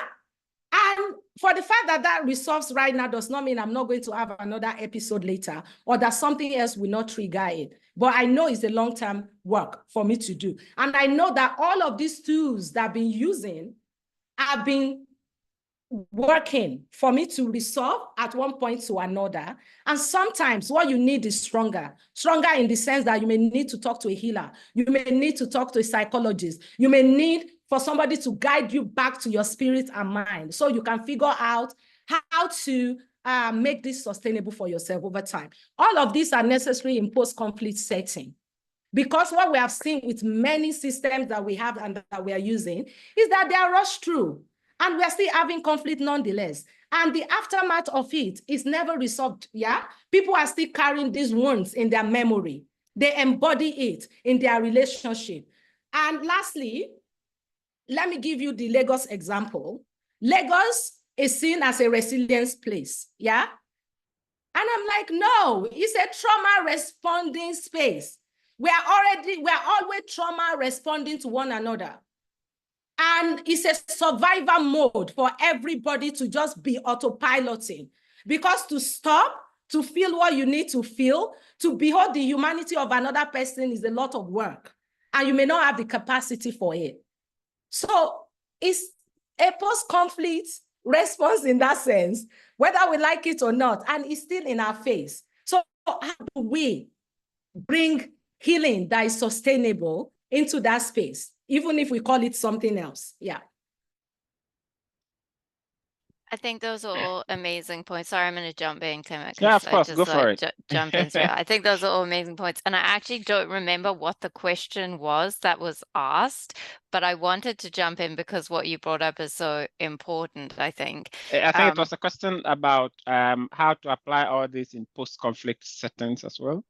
And for the fact that that resolves right now does not mean I'm not going to have another episode later, or that something else will not trigger it. But I know it's a long-term work for me to do. And I know that all of these tools that I've been using have been working for me to resolve at one point to another. And sometimes what you need is stronger in the sense that you may need to talk to a healer. You may need to talk to a psychologist. You may need for somebody to guide you back to your spirit and mind so you can figure out how to make this sustainable for yourself over time. All of these are necessary in post-conflict setting. Because what we have seen with many systems that we have and that we are using is that they are rushed through. And we're still having conflict nonetheless. And the aftermath of it is never resolved, yeah? People are still carrying these wounds in their memory. They embody it in their relationship. And lastly, let me give you the Lagos example. Lagos is seen as a resilience place, yeah? And I'm like, no, it's a trauma responding space. We are always trauma responding to one another. And it's a survival mode for everybody to just be autopiloting. Because to stop, to feel what you need to feel, to behold the humanity of another person is a lot of work. And you may not have the capacity for it. So it's a post-conflict response in that sense, whether we like it or not, and it's still in our face. So how do we bring healing that is sustainable into that space, even if we call it something else? Yeah. I think those are all amazing points. Sorry, I'm going to jump in, Clement. Yeah, of course, go for it. Jump in through. I think those are all amazing points. And I actually don't remember what the question was that was asked, but I wanted to jump in because what you brought up is so important, I think. I think it was a question about how to apply all this in post-conflict settings as well.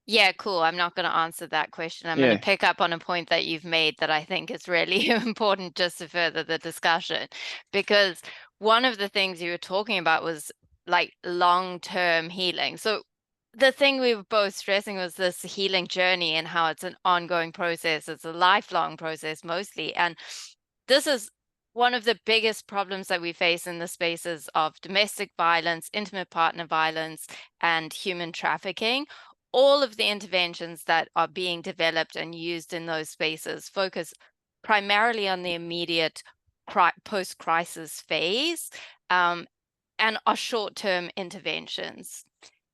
Yeah, cool. I'm not going to answer that question. I'm going to pick up on a point that you've made that I think is really important just to further the discussion, because one of the things you were talking about was like long-term healing. So the thing we were both stressing was this healing journey and how it's an ongoing process. It's a lifelong process mostly. And this is one of the biggest problems that we face in the spaces of domestic violence, intimate partner violence, and human trafficking. All of the interventions that are being developed and used in those spaces focus primarily on the immediate post-crisis phase and are short-term interventions.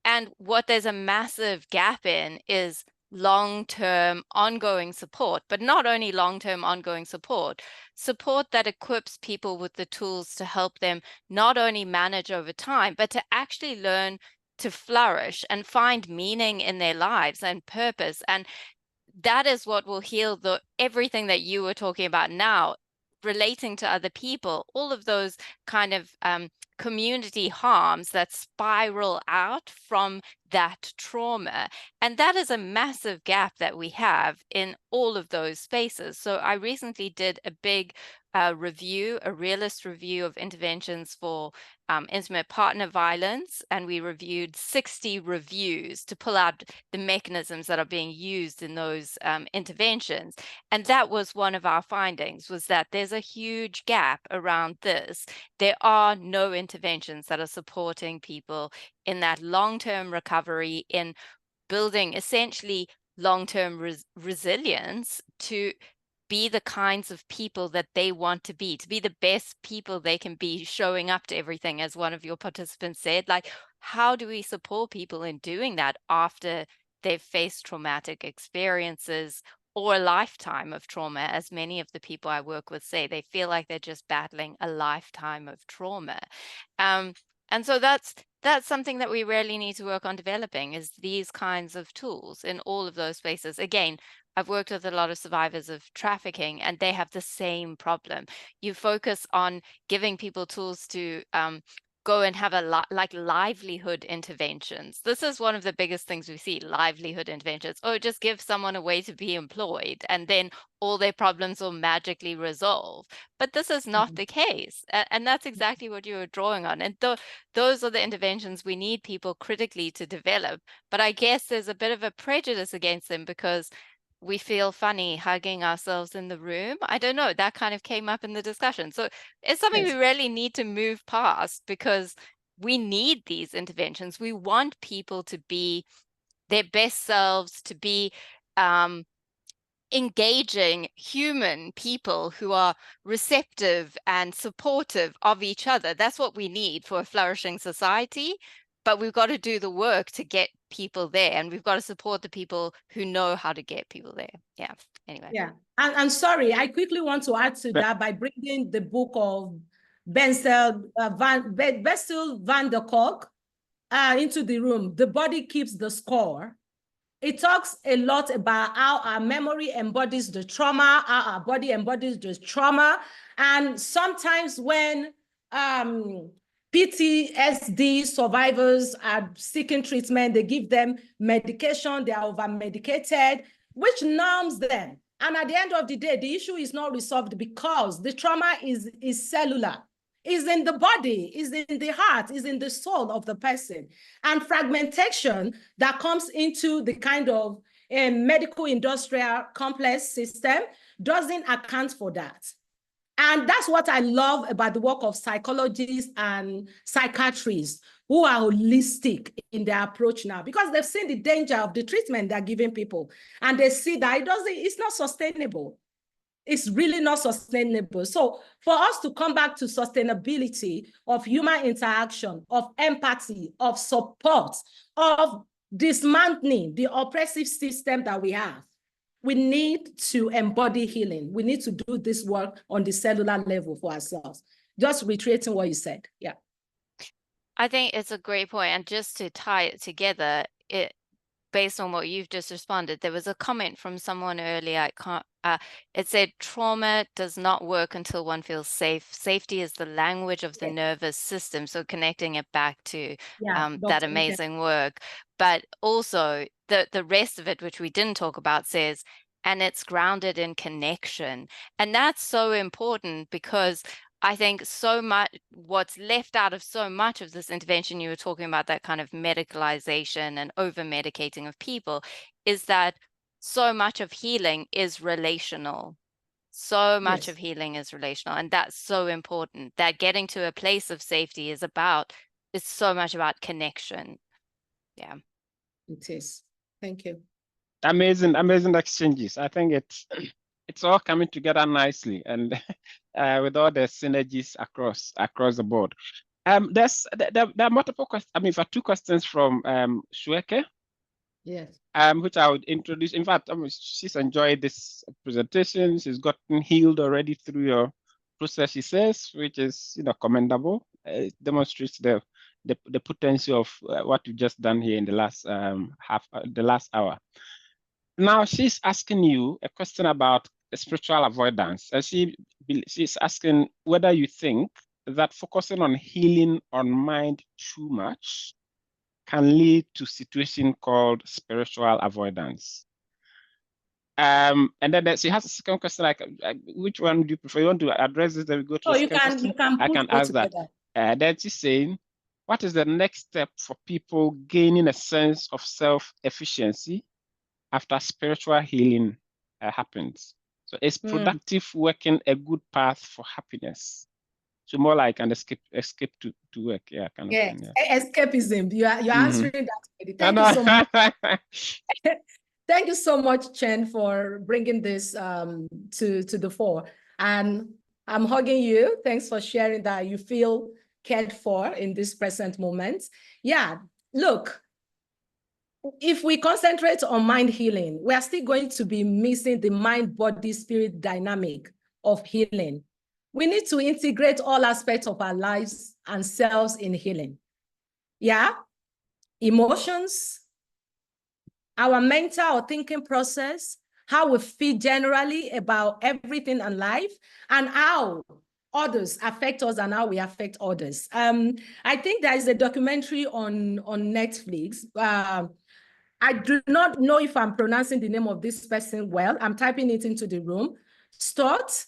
And what there's a massive gap in is long-term ongoing support, but not only long-term ongoing support that equips people with the tools to help them not only manage over time, but to actually learn to flourish and find meaning in their lives and purpose. And that is what will heal everything that you were talking about now, relating to other people, all of those kind of community harms that spiral out from that trauma. And that is a massive gap that we have in all of those spaces. So I recently did a big review, a realist review of interventions for intimate partner violence, and we reviewed 60 reviews to pull out the mechanisms that are being used in those interventions. And that was one of our findings, was that there's a huge gap around this. There are no interventions that are supporting people in that long-term recovery, in building essentially long-term resilience to be the kinds of people that they want to be the best people they can be, showing up to everything, as one of your participants said. Like, how do we support people in doing that after they've faced traumatic experiences or a lifetime of trauma? As many of the people I work with say, they feel like they're just battling a lifetime of trauma. And so that's something that we really need to work on developing, is these kinds of tools in all of those spaces. Again, I've worked with a lot of survivors of trafficking, and they have the same problem. You focus on giving people tools to go and have like livelihood interventions. This is one of the biggest things we see, livelihood interventions. Oh, just give someone a way to be employed, and then all their problems will magically resolve. But this is not the case. And that's exactly what you were drawing on. And those are the interventions we need people critically to develop. But I guess there's a bit of a prejudice against them, because we feel funny hugging ourselves in the room. I don't know, that kind of came up in the discussion. So it's something Yes. we really need to move past, because we need these interventions. We want people to be their best selves, to be engaging human people who are receptive and supportive of each other. That's what we need for a flourishing society. But we've got to do the work to get people there, and we've got to support the people who know how to get people there. Yeah. Anyway. Yeah. And sorry, I quickly want to add to that by bringing the book of Bessel van der Kolk into the room. The Body Keeps the Score. It talks a lot about how our memory embodies the trauma, how our body embodies the trauma. And sometimes when PTSD survivors are seeking treatment, they give them medication, they are over-medicated, which numbs them. And at the end of the day, the issue is not resolved because the trauma is cellular, is in the body, is in the heart, is in the soul of the person. And fragmentation that comes into the kind of medical industrial complex system doesn't account for that. And that's what I love about the work of psychologists and psychiatrists who are holistic in their approach now, because they've seen the danger of the treatment they're giving people. And they see that it's not sustainable. It's really not sustainable. So for us to come back to sustainability of human interaction, of empathy, of support, of dismantling the oppressive system that we have, we need to embody healing. We need to do this work on the cellular level for ourselves. Just reiterating what you said. Yeah. I think it's a great point. And just to tie it together, based on what you've just responded, there was a comment from someone earlier. It said, trauma does not work until one feels safe. Safety is the language of the nervous system. So connecting it back to that amazing work. But also the rest of it, which we didn't talk about, says, and it's grounded in connection. And that's so important, because I think so much, what's left out of so much of this intervention, you were talking about that kind of medicalization and over-medicating of people, is that so much of healing is relational. So much of healing is relational. And that's so important, that getting to a place of safety is so much about connection. Yeah. It is. Thank you. Amazing exchanges. I think it's all coming together nicely, and with all the synergies across the board. There are multiple questions. I mean, for two questions from Shueke. Yes. Which I would introduce. In fact, she's enjoyed this presentation. She's gotten healed already through your process, she says, which is commendable. It demonstrates the potential of what you've just done here in the last the last hour. Now she's asking you a question about spiritual avoidance, and she's asking whether you think that focusing on healing on mind too much can lead to a situation called spiritual avoidance. And then she has a second question, like, which one do you prefer? You want to address this, then we go to the second question? I can ask that. Then she's saying, what is the next step for people gaining a sense of self-efficiency after spiritual healing happens? So is productive working a good path for happiness? So more like an escape to work, yeah, kind of thing. Yeah. Escapism. You're answering that. Thank you so much. Thank you so much, Chen, for bringing this to the fore. And I'm hugging you. Thanks for sharing that you feel cared for in this present moment. Yeah, look, if we concentrate on mind healing, we are still going to be missing the mind-body-spirit dynamic of healing. We need to integrate all aspects of our lives and selves in healing. Yeah, emotions, our mental or thinking process, how we feel generally about everything in life, and how others affect us and how we affect others. I think there is a documentary on Netflix. I do not know if I'm pronouncing the name of this person well. I'm typing it into the room. Stott.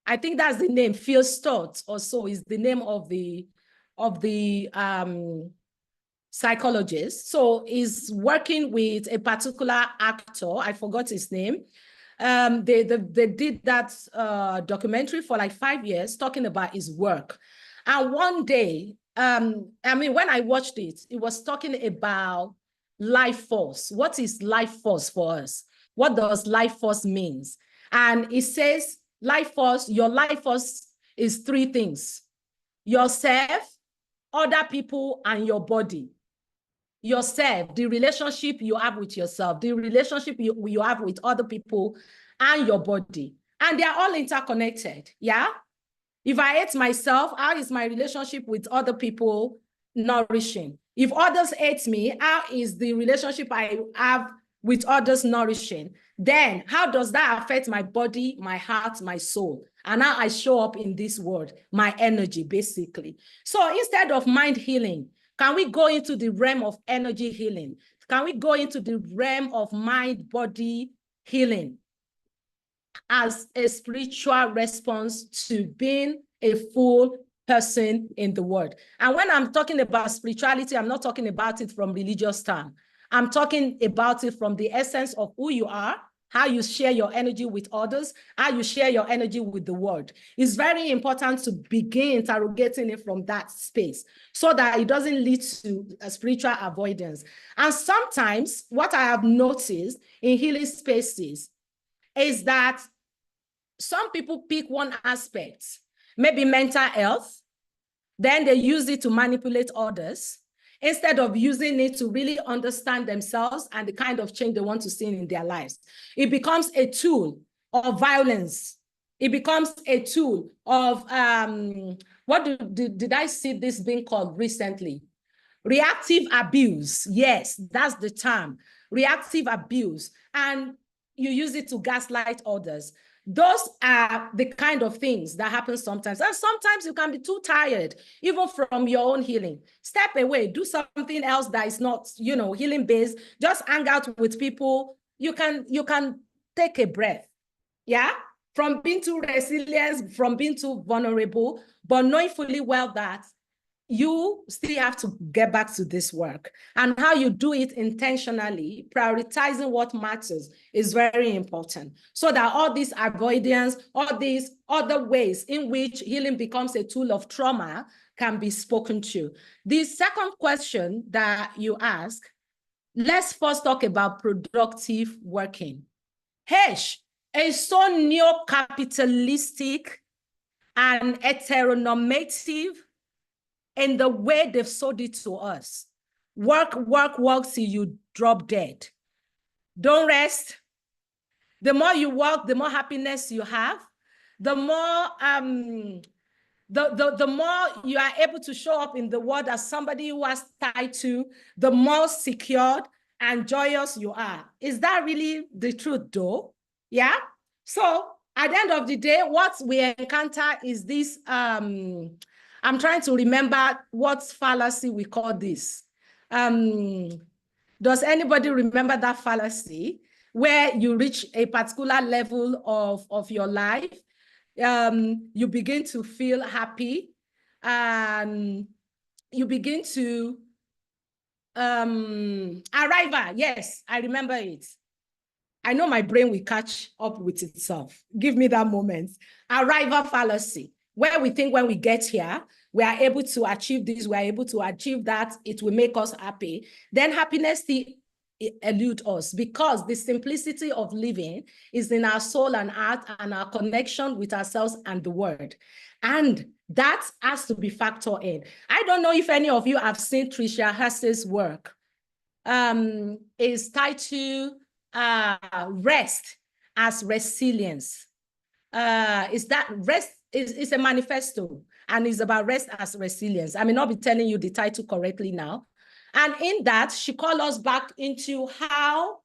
I think that's the name. Phil Stott or so is the name of the psychologist. So he's working with a particular actor. I forgot his name. They did that documentary for like 5 years talking about his work. And one day, I mean, when I watched it, it was talking about life force. What is life force for us? What does life force means? And it says life force, your life force is 3 things: yourself, other people, and your body. Yourself, the relationship you have with yourself, the relationship you have with other people, and your body. And they are all interconnected, yeah? If I hate myself, how is my relationship with other people nourishing? If others hate me, how is the relationship I have with others nourishing? Then how does that affect my body, my heart, my soul, and how I show up in this world, my energy, basically? So instead of mind healing, can we go into the realm of energy healing? Can we go into the realm of mind-body healing as a spiritual response to being a full person in the world? And when I'm talking about spirituality, I'm not talking about it from religious terms. I'm talking about it from the essence of who you are, how you share your energy with others, how you share your energy with the world. It's very important to begin interrogating it from that space so that it doesn't lead to a spiritual avoidance. And sometimes what I have noticed in healing spaces is that some people pick one aspect, maybe mental health, then they use it to manipulate others, instead of using it to really understand themselves and the kind of change they want to see in their lives. It becomes a tool of violence. It becomes a tool of, did I see this being called recently? Reactive abuse. Yes, that's the term, reactive abuse. And you use it to gaslight others. Those are the kind of things that happen sometimes. And sometimes you can be too tired, even from your own healing. Step away, do something else that is not, healing based. Just hang out with people. You can take a breath. Yeah? From being too resilient, from being too vulnerable, but knowing fully well that you still have to get back to this work. And how you do it intentionally, prioritizing what matters, is very important. So that all this avoidance, all these other ways in which healing becomes a tool of trauma can be spoken to. The second question that you ask, let's first talk about productive working. It's so neo-capitalistic and heteronormative in the way they've sold it to us. Work till you drop dead. Don't rest. The more you work, the more happiness you have. The more the more you are able to show up in the world as somebody who has title, the more secured and joyous you are. Is that really the truth though? Yeah? So at the end of the day, what we encounter is this, I'm trying to remember what fallacy we call this. Does anybody remember that fallacy where you reach a particular level of your life, you begin to feel happy, and you begin to arrival? Yes, I remember it. I know my brain will catch up with itself. Give me that moment. Arrival fallacy, where we think when we get here, we are able to achieve this, we are able to achieve that, it will make us happy. Then happiness still eludes us because the simplicity of living is in our soul and heart and our connection with ourselves and the world. And that has to be factored in. I don't know if any of you have seen Tricia Hess's work. It's titled Rest as Resilience. Is that rest is a manifesto, and it's about rest as resilience. I may not be telling you the title correctly now. And in that, she calls us back into how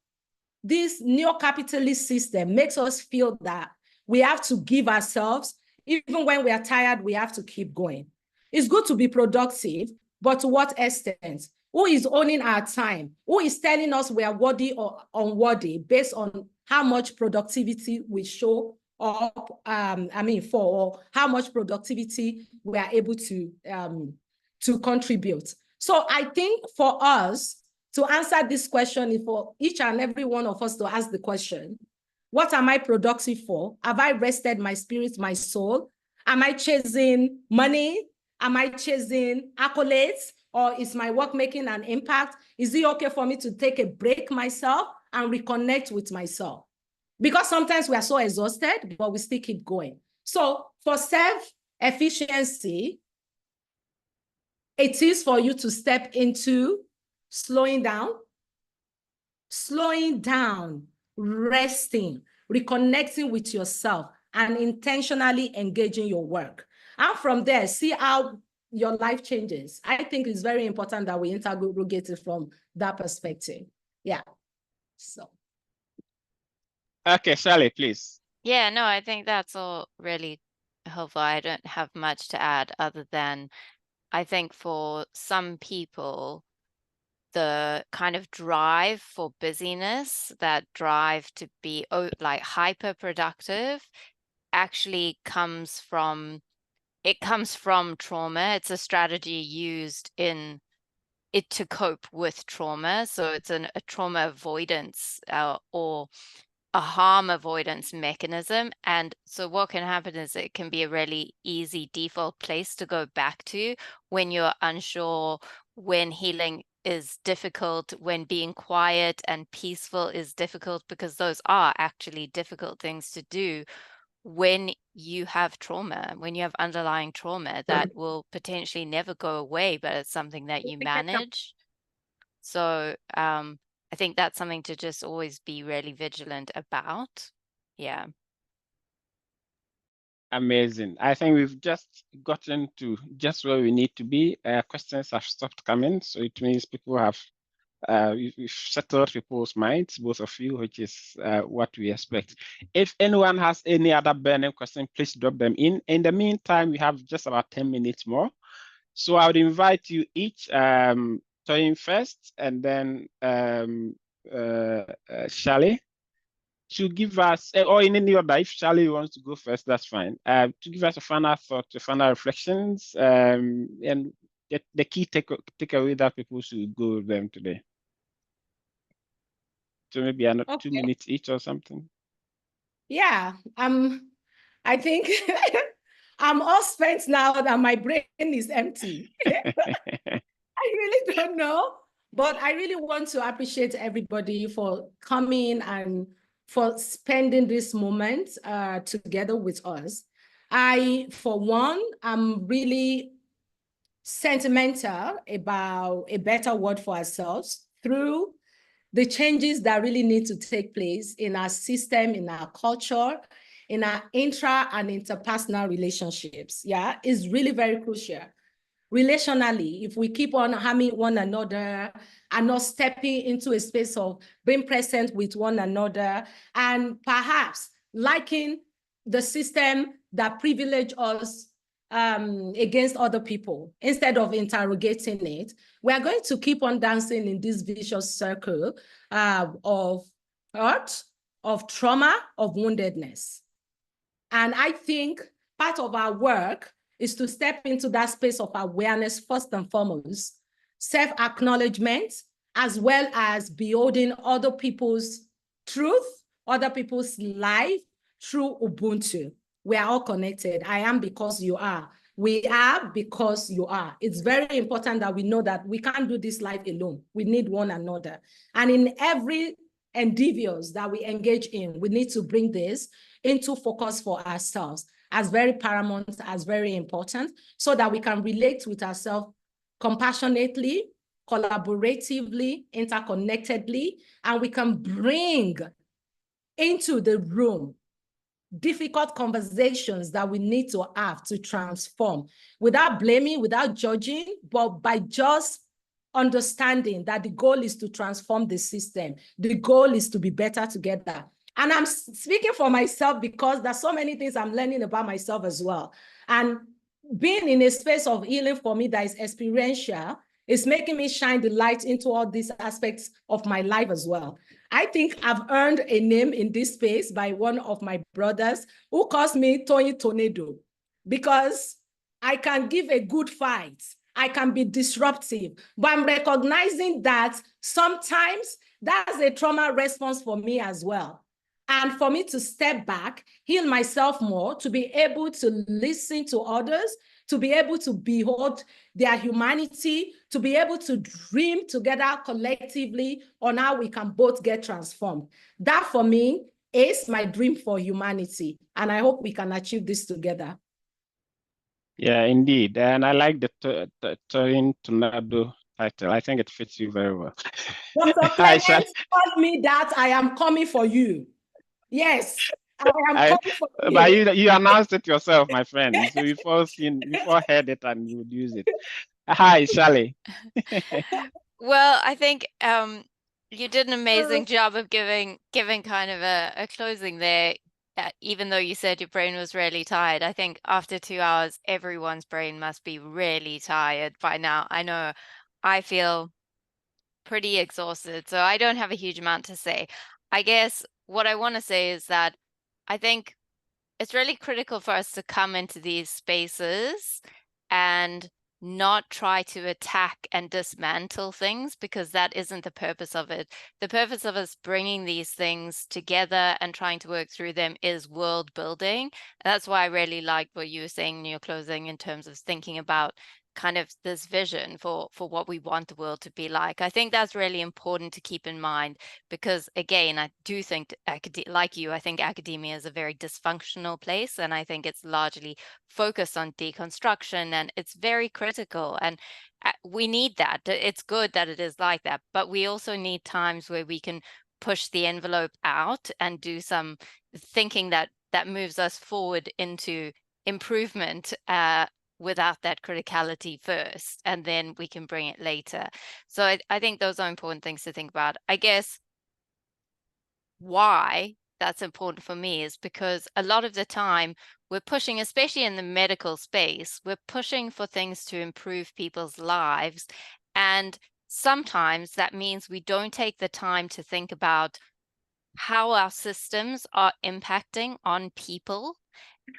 this neo-capitalist system makes us feel that we have to give ourselves, even when we are tired, we have to keep going. It's good to be productive, but to what extent? Who is owning our time? Who is telling us we are worthy or unworthy based on how much productivity we show up, or how much productivity we are able to contribute? So I think for us to answer this question is for each and every one of us to ask the question, what am I productive for? Have I rested my spirit, my soul? Am I chasing money? Am I chasing accolades? Or is my work making an impact? Is it okay for me to take a break myself and reconnect with myself? Because sometimes we are so exhausted, but we still keep going. So for self-efficiency, it is for you to step into slowing down, resting, reconnecting with yourself, and intentionally engaging your work. And from there, see how your life changes. I think it's very important that we interrogate it from that perspective. Yeah. So. Okay, Sally, please. Yeah, no, I think that's all really helpful. I don't have much to add other than I think for some people, the kind of drive for busyness, that drive to be like hyper productive, actually comes from trauma. It's a strategy used in it to cope with trauma. So it's a trauma avoidance or a harm avoidance mechanism. And so what can happen is it can be a really easy default place to go back to when you're unsure, when healing is difficult, when being quiet and peaceful is difficult, because those are actually difficult things to do when you have trauma, when you have underlying trauma that will potentially never go away, but it's something that you manage. So I think that's something to just always be really vigilant about. Yeah. Amazing. I think we've just gotten to just where we need to be. Questions have stopped coming, so it means people have we've settled people's minds, both of you, which is what we expect. If anyone has any other burning question, please drop them in. In the meantime, we have just about 10 minutes more. So I would invite you each, Toyin first, and then Shally, to give us, or in any order, if Shally wants to go first, that's fine, to give us a final thought, final reflections, and the key takeaway that people should go with them today. So maybe 2 minutes each or something. Yeah, I think I'm all spent now that my brain is empty. I really don't know, but I really want to appreciate everybody for coming and for spending this moment together with us. I, for one, am really sentimental about a better world for ourselves through the changes that really need to take place in our system, in our culture, in our intra and interpersonal relationships. Yeah, is really very crucial. Relationally, if we keep on harming one another and not stepping into a space of being present with one another and perhaps liking the system that privilege us against other people, instead of interrogating it, we are going to keep on dancing in this vicious circle of hurt, of trauma, of woundedness. And I think part of our work is to step into that space of awareness first and foremost, self-acknowledgement, as well as beholding other people's truth, other people's life through Ubuntu. We are all connected. I am because you are. We are because you are. It's very important that we know that we can't do this life alone. We need one another. And in every endeavors that we engage in, we need to bring this into focus for ourselves as very paramount, as very important, so that we can relate with ourselves compassionately, collaboratively, interconnectedly, and we can bring into the room difficult conversations that we need to have to transform without blaming, without judging, but by just understanding that the goal is to transform the system. The goal is to be better together. And I'm speaking for myself because there's so many things I'm learning about myself as well. And being in a space of healing for me that is experiential is making me shine the light into all these aspects of my life as well. I think I've earned a name in this space by one of my brothers who calls me Tony Tornado, because I can give a good fight I can be disruptive, but I'm recognizing that sometimes that's a trauma response for me as well. And for me to step back, heal myself more, to be able to listen to others, to be able to behold their humanity, to be able to dream together collectively on how we can both get transformed. That for me is my dream for humanity. And I hope we can achieve this together. Yeah, indeed. And I like the Toyin Tornado title. I think it fits you very well. Dr. Clement told me that I am coming for you. Yes, I am coming for you. But you announced it yourself, my friend. So before heard it and you would use it. Hi, Shally. Well, I think you did an amazing job of giving kind of a closing there. Even though you said your brain was really tired, I think after 2 hours, everyone's brain must be really tired by now. I know I feel pretty exhausted, so I don't have a huge amount to say. I guess what I want to say is that I think it's really critical for us to come into these spaces and not try to attack and dismantle things, because that isn't the purpose of it. The purpose of us bringing these things together and trying to work through them is world building. And that's why I really like what you were saying in your closing in terms of thinking about kind of this vision for what we want the world to be like. I think that's really important to keep in mind, because again, I do think like you, I think academia is a very dysfunctional place, and I think it's largely focused on deconstruction, and it's very critical, and we need that. It's good that it is like that, but we also need times where we can push the envelope out and do some thinking that moves us forward into improvement, without that criticality first, and then we can bring it later. So I think those are important things to think about. I guess why that's important for me is because a lot of the time we're pushing, especially in the medical space, we're pushing for things to improve people's lives. And sometimes that means we don't take the time to think about how our systems are impacting on people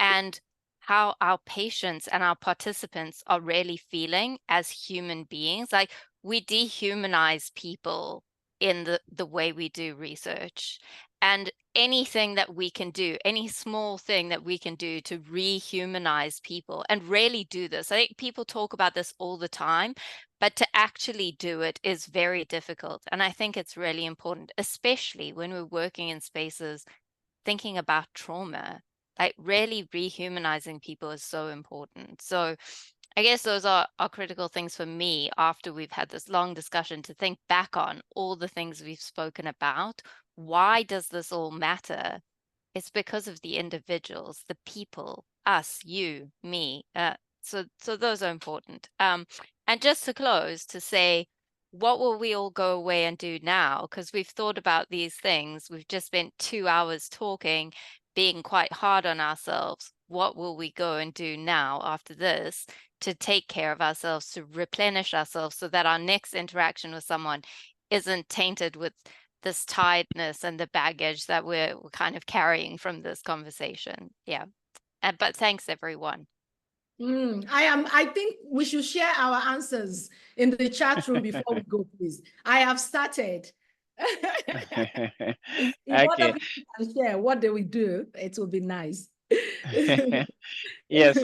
and how our patients and our participants are really feeling as human beings. Like, we dehumanize people in the way we do research, and anything that we can do, any small thing that we can do to rehumanize people and really do this. I think people talk about this all the time, but to actually do it is very difficult. And I think it's really important, especially when we're working in spaces thinking about trauma. Like, really rehumanizing people is so important. So I guess those are critical things for me after we've had this long discussion, to think back on all the things we've spoken about. Why does this all matter? It's because of the individuals, the people, us, you, me. So those are important. And just to close, to say, what will we all go away and do now? Because we've thought about these things. We've just spent 2 hours talking, being quite hard on ourselves. What will we go and do now after this to take care of ourselves, to replenish ourselves, so that our next interaction with someone isn't tainted with this tiredness and the baggage that we're kind of carrying from this conversation? Yeah. But thanks, everyone. I think we should share our answers in the chat room before we go, please. I have started. If other people can share what they will do, it will be nice. Yes,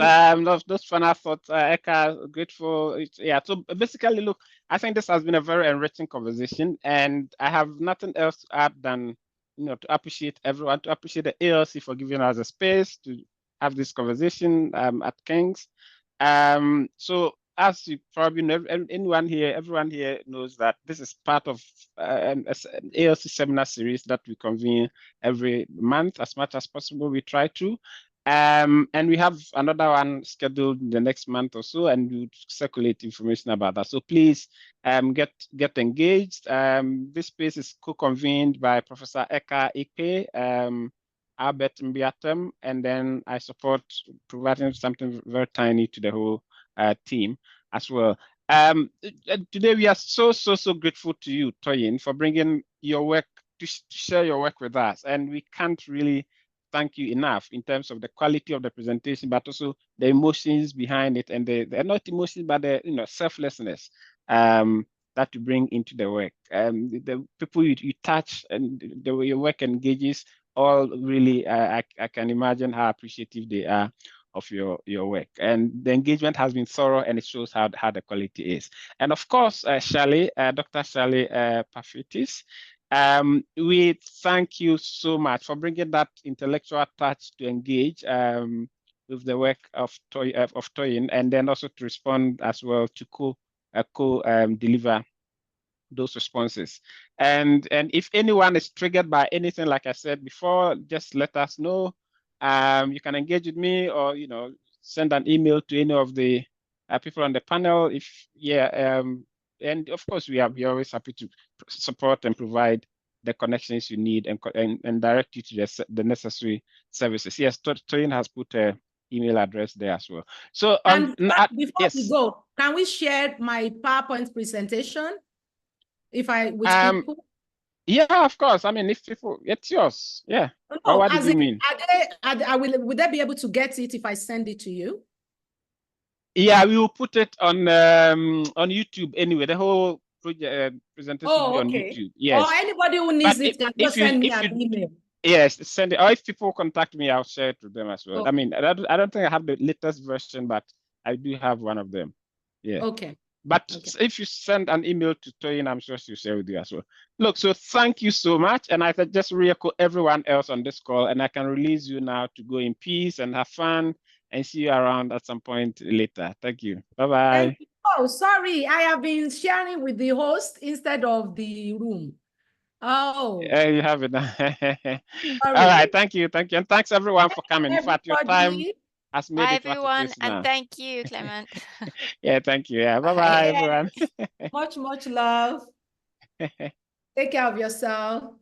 those final thoughts, Eka, grateful. Yeah, so basically, look, I think this has been a very enriching conversation, and I have nothing else to add than, to appreciate everyone, to appreciate the ALC for giving us a space to have this conversation at King's. So as you probably know, everyone here knows that this is part of an ALC seminar series that we convene every month as much as possible. We try to. And we have another one scheduled in the next month or so, and we'll circulate information about that. So please get engaged. This space is co-convened by Professor Eka Ikpe, Albert Mbiatem, and then I support providing something very tiny to the whole team as well. Today we are so grateful to you, Toyin, for bringing your work to share your work with us, and we can't really thank you enough in terms of the quality of the presentation, but also the emotions behind it, and they're not emotions, but the selflessness that you bring into the work. The people you touch and the way your work engages, all really, I can imagine how appreciative they are of your work. And the engagement has been thorough, and it shows how the quality is. And of course, Shirley, Dr. Shirley Parfitis, we thank you so much for bringing that intellectual touch to engage with the work of Toyin, and then also to respond as well to deliver those responses. And if anyone is triggered by anything, like I said before, just let us know. You can engage with me, or send an email to any of the people on the panel. And of course, we're always happy to support and provide the connections you need and direct you to the necessary services. Yes, Toyin has put an email address there as well. So before yes. we go, can we share my PowerPoint presentation? With people? Yeah, of course. I mean, if people, it's yours. Yeah. No, what do you mean? Would they be able to get it if I send it to you? Yeah, we will put it on YouTube anyway. The whole project presentation will be on YouTube. Yes. Or anybody who needs it can just send me an email. Yes, send it. Or if people contact me, I'll share it with them as well. I mean, I don't think I have the latest version, but I do have one of them. Yeah. Okay. But if you send an email to Toyin, I'm sure she'll share with you as well. Look, so thank you so much. And I can just re-echo everyone else on this call, and I can release you now to go in peace and have fun, and see you around at some point later. Thank you. Bye-bye. Thank you. Oh, sorry. I have been sharing with the host instead of the room. Oh. Yeah, you have it. All right. Thank you. Thank you. And thanks everyone for coming. In fact, your time has made Bye, it everyone, what it is and now. thank you, Clement. Yeah, thank you. Yeah, bye-bye, everyone. Much love. Take care of yourself.